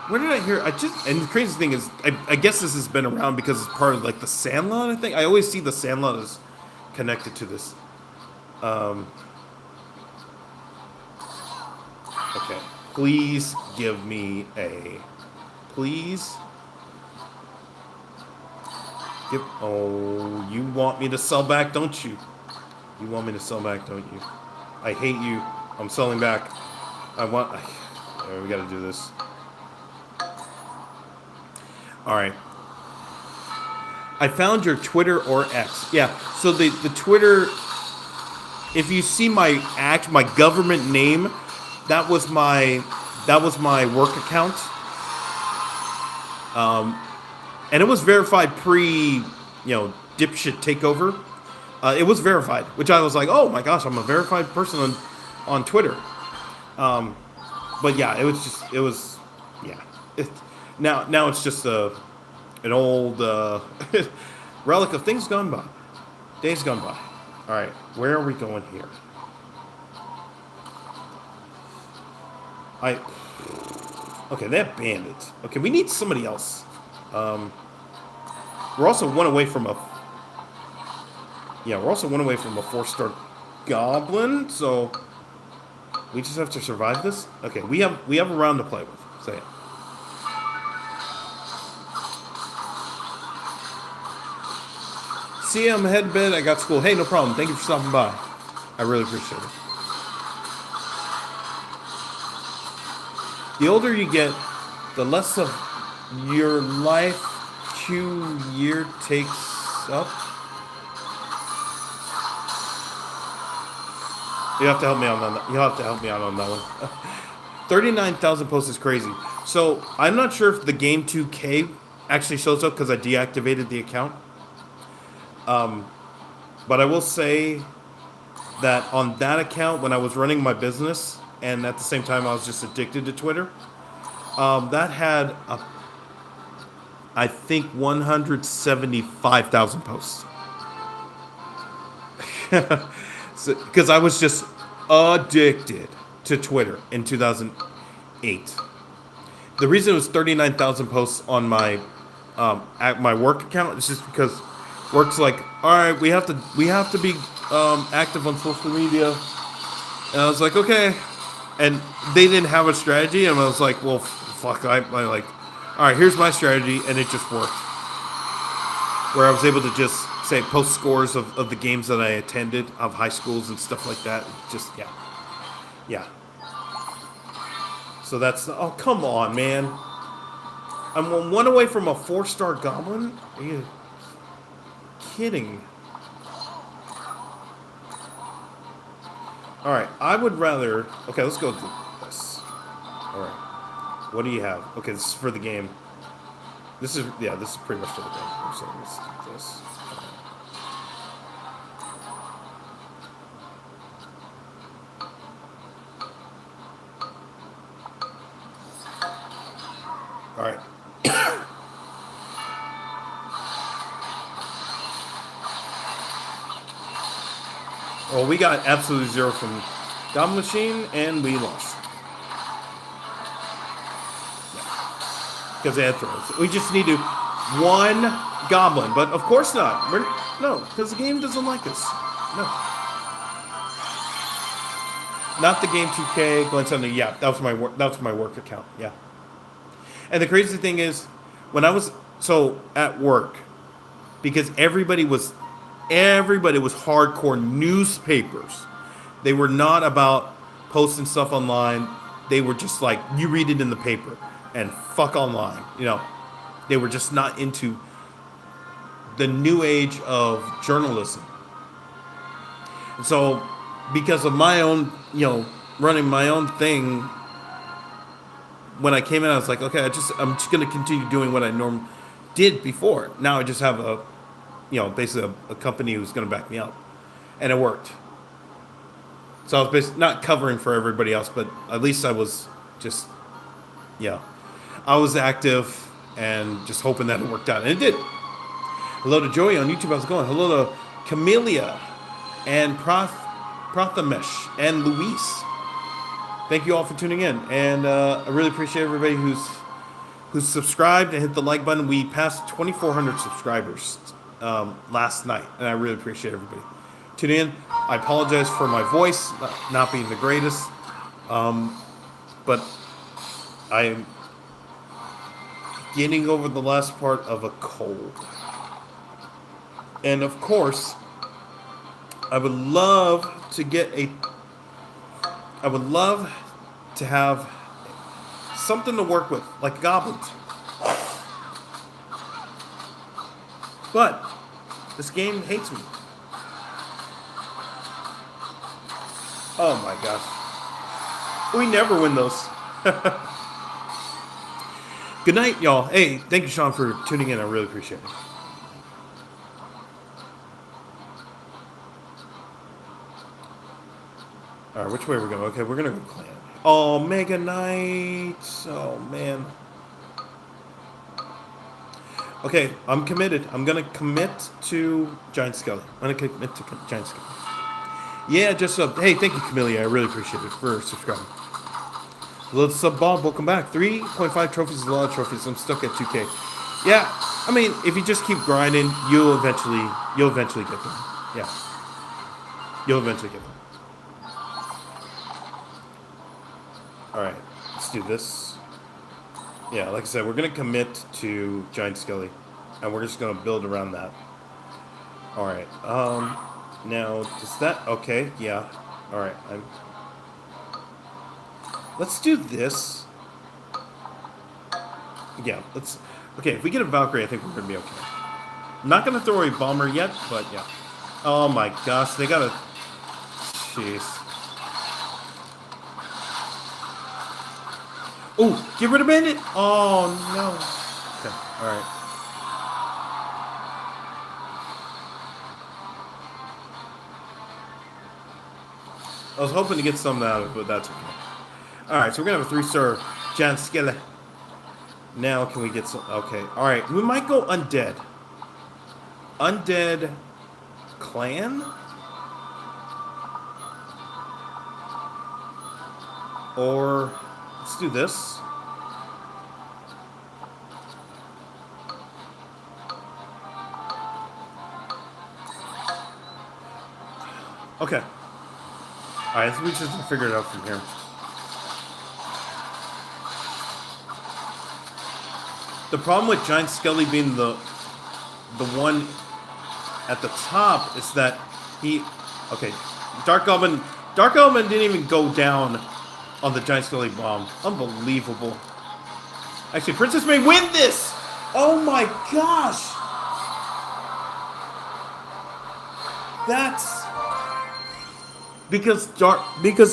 where did I hear? And the crazy thing is, I guess this has been around because it's part of like the Sandlot. I think I always see the Sandlot as connected to this. Okay, please give me a, please. Oh, you want me to sell back, don't you? You want me to sell back, don't you? I hate you. I'm selling back. We gotta do this. Alright. I found your Twitter or X. Yeah, so the Twitter, if you see my government name, that was my work account. And it was verified pre, dipshit takeover. It was verified, which I was like, oh my gosh, I'm a verified person on Twitter. But yeah, now it's just an old relic of things gone by, days gone by. All right, where are we going here? Okay, they have bandits. Okay, we need somebody else. We're also one away from a 4-star goblin, so we just have to survive this. Okay, we have a round to play with. Say it. See, I'm heading to bed. I got school. Hey, no problem. Thank you for stopping by. I really appreciate it. The older you get, the less of your life year takes up. You have to help me out on that. You have to help me out on that one. 39,000 posts is crazy. So I'm not sure if the game 2K actually shows up because I deactivated the account. But I will say that on that account, when I was running my business, and at the same time I was just addicted to Twitter, that had I think 175,000 posts. Because I was just addicted to Twitter in 2008. The reason it was 39,000 posts on my at my work account is just because work's like, all right, we have to be active on social media, and I was like, okay, and they didn't have a strategy, and I was like, well, fuck, I like, all right, here's my strategy, and it just worked. Where I was able to just say post scores of the games that I attended of high schools and stuff like that. Just yeah. So that's oh come on, man. I'm one away from a 4-star goblin. Are you kidding? All right, I would rather. Okay, let's go with this. All right, what do you have? Okay, this is for the game. This is pretty much for the game. So let's do this. All right. Well, we got absolute zero from Goblin Machine, and we lost. Because they had throws. We just need to one Goblin, but of course not. No, because the game doesn't like us. No. Not the game 2K. Glenn Sunday. Yeah, that was my work account. Yeah. And the crazy thing is, when I was at work, because everybody was hardcore newspapers. They were not about posting stuff online. They were just like, you read it in the paper and fuck online. You know, they were just not into the new age of journalism. And so, because of my own, running my own thing, when I came in, I was like, okay, I'm just going to continue doing what I normally did before. Now I just have basically a company who's going to back me up. And it worked. So I was basically not covering for everybody else, but at least I was just, I was active and just hoping that it worked out. And it did. Hello to Joey on YouTube. How's it going? Hello to Camellia and Prathamesh and Luis. Thank you all for tuning in. And I really appreciate everybody who's subscribed and hit the like button. We passed 2,400 subscribers last night, and I really appreciate everybody tuning in. I apologize for my voice not being the greatest, but I am getting over the last part of a cold. And of course, I would love to have something to work with, like goblins. But this game hates me. Oh my gosh. We never win those. Good night, y'all. Hey, thank you, Sean, for tuning in. I really appreciate it. Alright, which way are we going? Okay, we're going to go clan. Oh, Mega Knight. Oh, man. Okay, I'm committed. I'm going to commit to Giant Skelly. I'm going to commit to Giant Skelly. Yeah, just hey, thank you, Camellia. I really appreciate it for subscribing. Hello to Sub Bob. Welcome back. 3.5 trophies is a lot of trophies. I'm stuck at 2K. Yeah, I mean, if you just keep grinding, you'll eventually get them. Yeah, you'll eventually get them. All right, let's do this. Yeah, like I said, we're gonna commit to Giant Skelly, and we're just gonna build around that. All right. Now, does that... Okay, yeah. Alright, let's do this. Yeah, let's... Okay, if we get a Valkyrie, I think we're going to be okay. I'm not going to throw a Bomber yet, but yeah. Oh my gosh, they got a... Jeez. Oh, get rid of Bandit! Oh, no. Okay, alright. I was hoping to get something out of it, but that's okay. Alright, so we're going to have a 3-star Giant Skelly. Now, can we get some... Okay, alright. We might go Undead. Undead Clan? Or... Let's do this. Okay. Alright, so we just figure it out from here. The problem with Giant Skelly being the one at the top is that he... Okay, Dark Goblin didn't even go down on the Giant Skelly bomb. Unbelievable. Actually, Princess may win this! Oh my gosh! That's... Because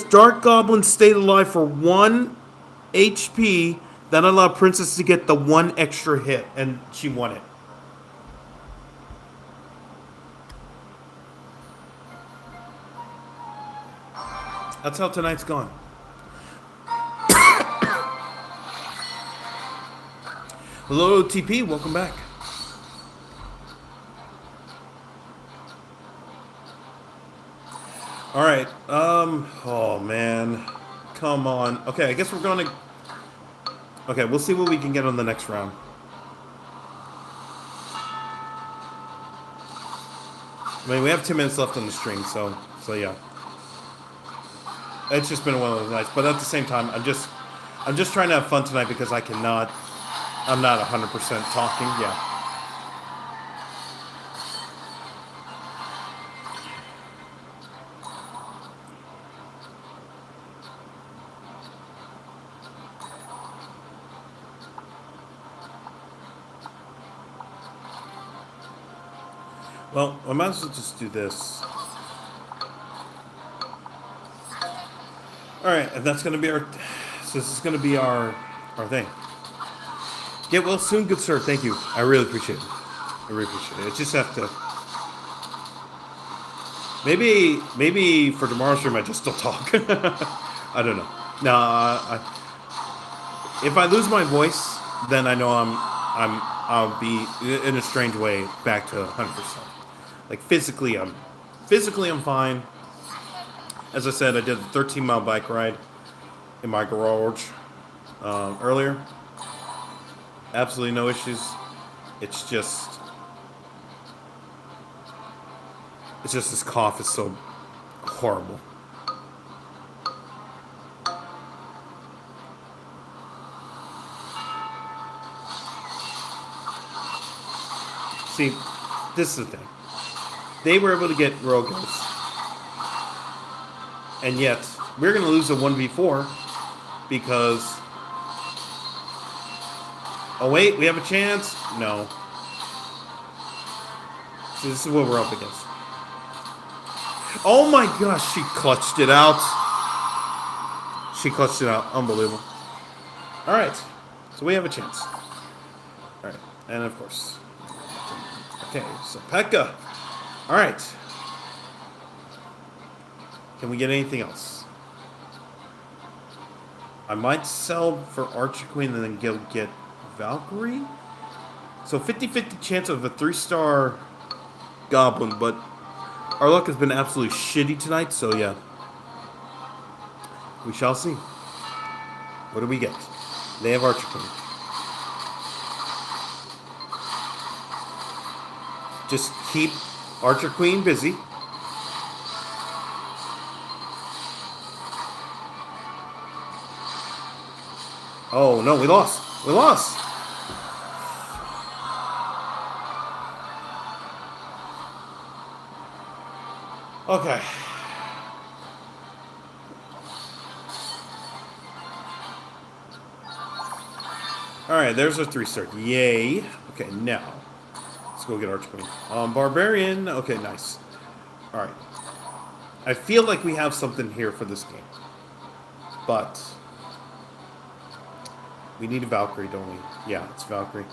Dark Goblin stayed alive for 1 HP, that allowed Princess to get the 1 extra hit, and she won it. That's how tonight's gone. Hello, TP. Welcome back. All right. Oh man. Come on. Okay, I guess we're going to... Okay, we'll see what we can get on the next round. I mean, we have 2 minutes left on the stream, so yeah. It's just been one of those nights, but at the same time, I'm just trying to have fun tonight because I'm not 100% talking. Yeah. Well, I might as well just do this. All right, and that's going to be our... So this is going to be our thing. Get well soon, good sir. Thank you. I really appreciate it. I really appreciate it. I just have to... Maybe for tomorrow's stream I just still talk. I don't know. No, if I lose my voice, then I know I'll be in a strange way back to 100%. Like physically I'm fine. As I said, I did a 13-mile bike ride in my garage earlier. Absolutely no issues. It's just this cough is so horrible. See, this is the thing. They were able to get Royale Ghosts. And yet, we're going to lose a 1v4 because... Oh, wait, we have a chance? No. So this is what we're up against. Oh my gosh, she clutched it out. She clutched it out. Unbelievable. Alright, so we have a chance. Alright, and of course. Okay, so Pekka. Alright. Can we get anything else? I might sell for Archer Queen and then go get Valkyrie. So 50-50 chance of a 3-star Goblin, but our luck has been absolutely shitty tonight, so yeah. We shall see. What do we get? They have Archer Queen. Just keep Archer Queen busy. Oh no, we lost. We lost. Okay. Alright, there's a 3-star. Yay. Okay, now. Let's go get Archer Queen. Barbarian. Okay, nice. Alright. I feel like we have something here for this game. But we need a Valkyrie, don't we? Yeah, it's Valkyrie.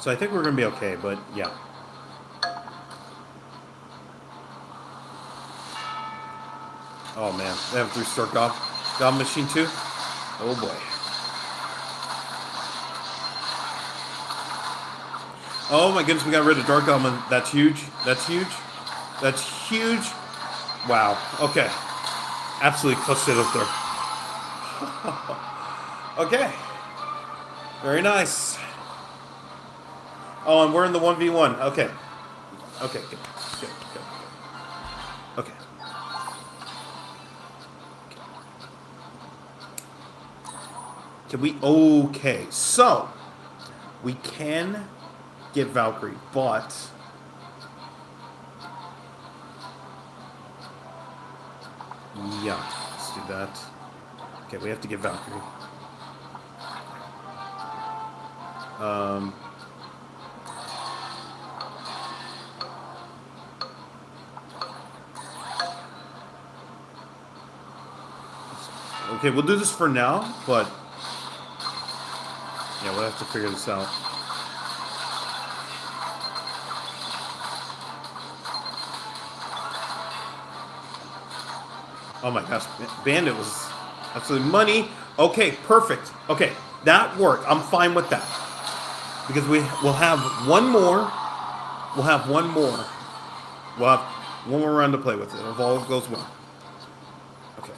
So I think we're going to be okay, but yeah. Oh man, they have a 3-star Goblin Machine too? Oh boy. Oh my goodness, we got rid of Dark Goblin. That's huge. That's huge. That's huge. Wow. Okay. Absolutely clutched it up there. Okay. Very nice. Oh, and we're in the 1v1. Okay. Okay, good. Good, good. Okay. Can we... Okay. So, we can get Valkyrie, but... Yeah, let's do that. Okay, we have to get Valkyrie. Okay, we'll do this for now, but... Yeah, we'll have to figure this out. Oh my gosh, Bandit was absolutely money. Okay, perfect. Okay, that worked. I'm fine with that because we'll have one more. We'll have one more. We'll have one more round to play with it if all goes well. Okay.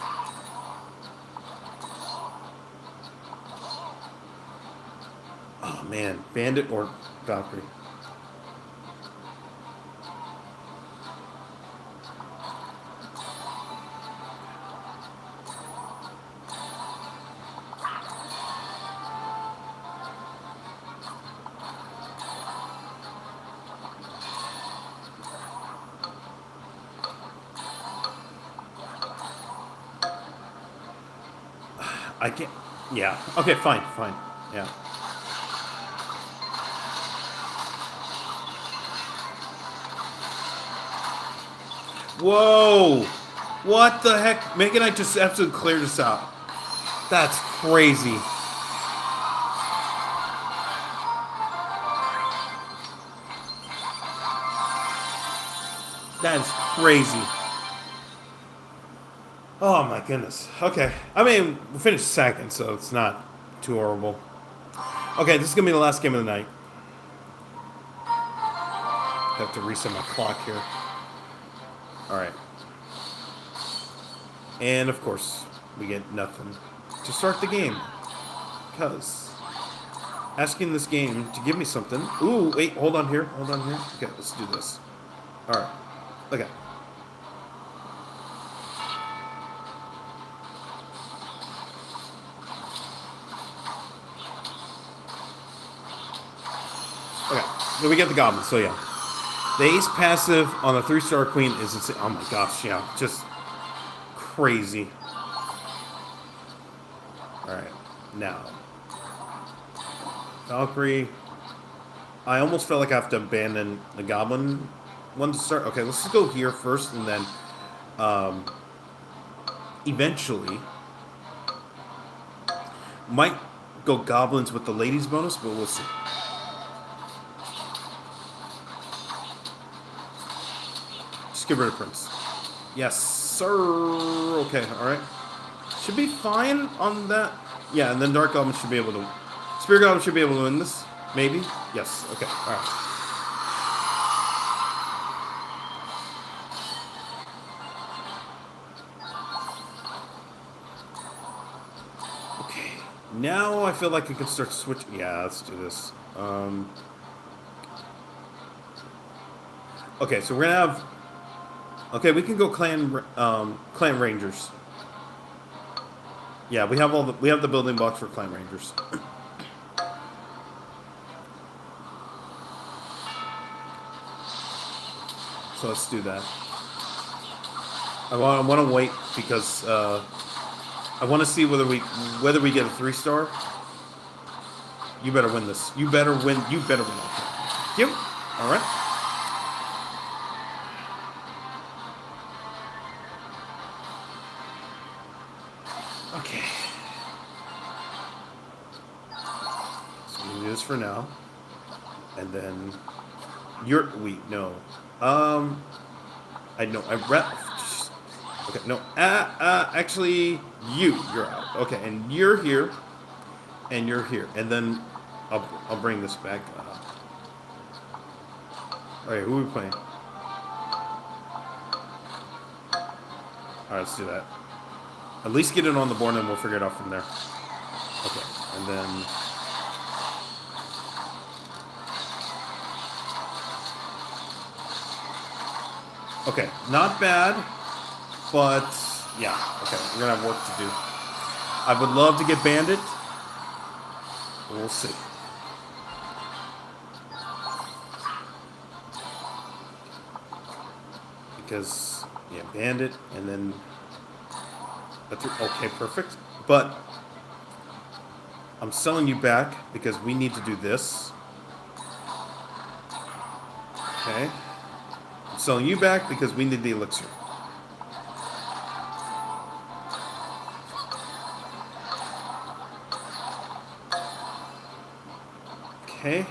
Oh man, Bandit or Valkyrie. I can't. Yeah. Okay. Fine. Fine. Yeah. Whoa! What the heck? Megan, I just absolutely cleared this out. That's crazy. That's crazy. Oh my goodness. Okay. I mean, we finished second, so it's not too horrible. Okay, this is gonna be the last game of the night. Have to reset my clock here. Alright. And of course, we get nothing to start the game. Because asking this game to give me something. Ooh, wait, hold on here. Hold on here. Okay, let's do this. Alright. Okay. Okay. Then we get the goblin, so yeah. The ace passive on the 3-star queen is insane. Oh my gosh, yeah. Just crazy. Alright. Now. Valkyrie. I almost felt like I have to abandon the goblin one to start. Okay, let's just go here first, and then eventually might go goblins with the ladies bonus, but we'll see. Just get rid of Prince. Yes, sir. Okay, alright. Should be fine on that. Yeah, and then Dark Goblin should be able to... Spirit Goblin should be able to win this. Maybe? Yes, okay, alright. Okay, now I feel like I can start switching... Yeah, let's do this. Okay, so we're gonna have... Okay, we can go clan rangers. Yeah, we have the building blocks for clan rangers. So let's do that. I want to wait because I want to see whether we get a 3-star. You better win this. You better win. You better win. Thank you. All right. Okay. So we do this for now, and then no. I know I rep. Okay, no. Actually, you're out. Okay, and you're here, and you're here, and then I'll bring this back. All right, who are we playing? All right, let's do that. At least get it on the board, and we'll figure it out from there. Okay, and then. Okay, not bad, but yeah, okay, we're gonna have work to do. I would love to get Bandit, but we'll see. Because, yeah, Bandit, and then, okay, perfect. But, I'm selling you back because we need to do this. Okay. I'm selling you back because we need the elixir. Okay.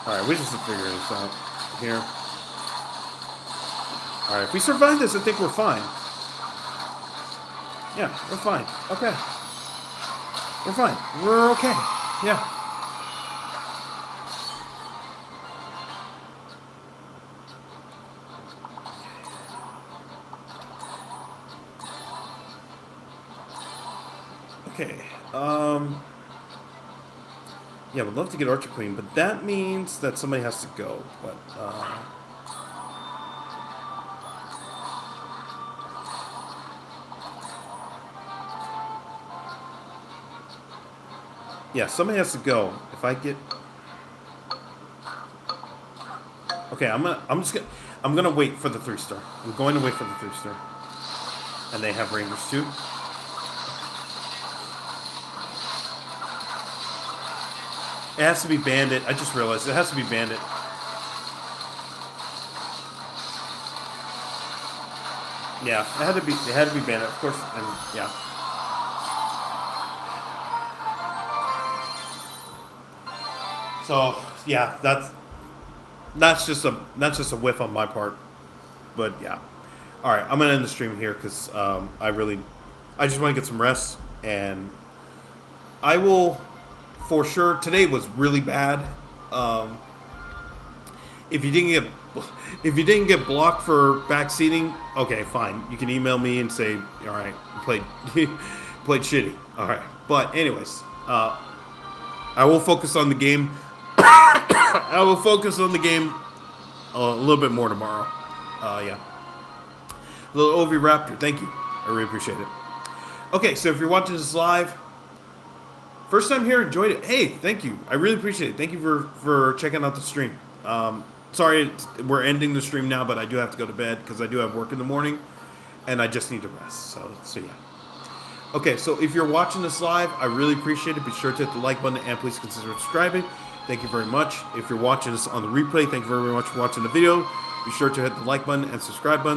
All right, we just have to figure this out here. All right, if we survive this, I think we're fine. Yeah, we're fine. Okay. We're fine. We're okay. Yeah. Okay. Yeah, would love to get Archer Queen, but that means that somebody has to go. But yeah, somebody has to go. If I get okay, I'm gonna wait for the 3-star. I'm going to wait for the 3-star. And they have Rangers too. It has to be Bandit. I just realized it has to be Bandit. Yeah, it had to be Bandit, of course. And yeah. So yeah, that's just a whiff on my part. But yeah. All right, I'm gonna end the stream here because I just want to get some rest, and I will for sure. Today was really bad. Um, if you didn't get if you didn't get blocked for backseating, okay, fine. You can email me and say, all right, you played played shitty. All right, but anyways, I will focus on the game. I will focus on the game a little bit more tomorrow. Yeah. Little OV Raptor, thank you. I really appreciate it. Okay, so if you're watching this live, first time here, enjoyed it. Hey, thank you. I really appreciate it. Thank you for checking out the stream. Sorry, we're ending the stream now, but I do have to go to bed because I do have work in the morning, and I just need to rest. So yeah. Okay, so if you're watching this live, I really appreciate it. Be sure to hit the like button and please consider subscribing. Thank you very much. If you're watching this on the replay, thank you very much for watching the video. Be sure to hit the like button and subscribe button.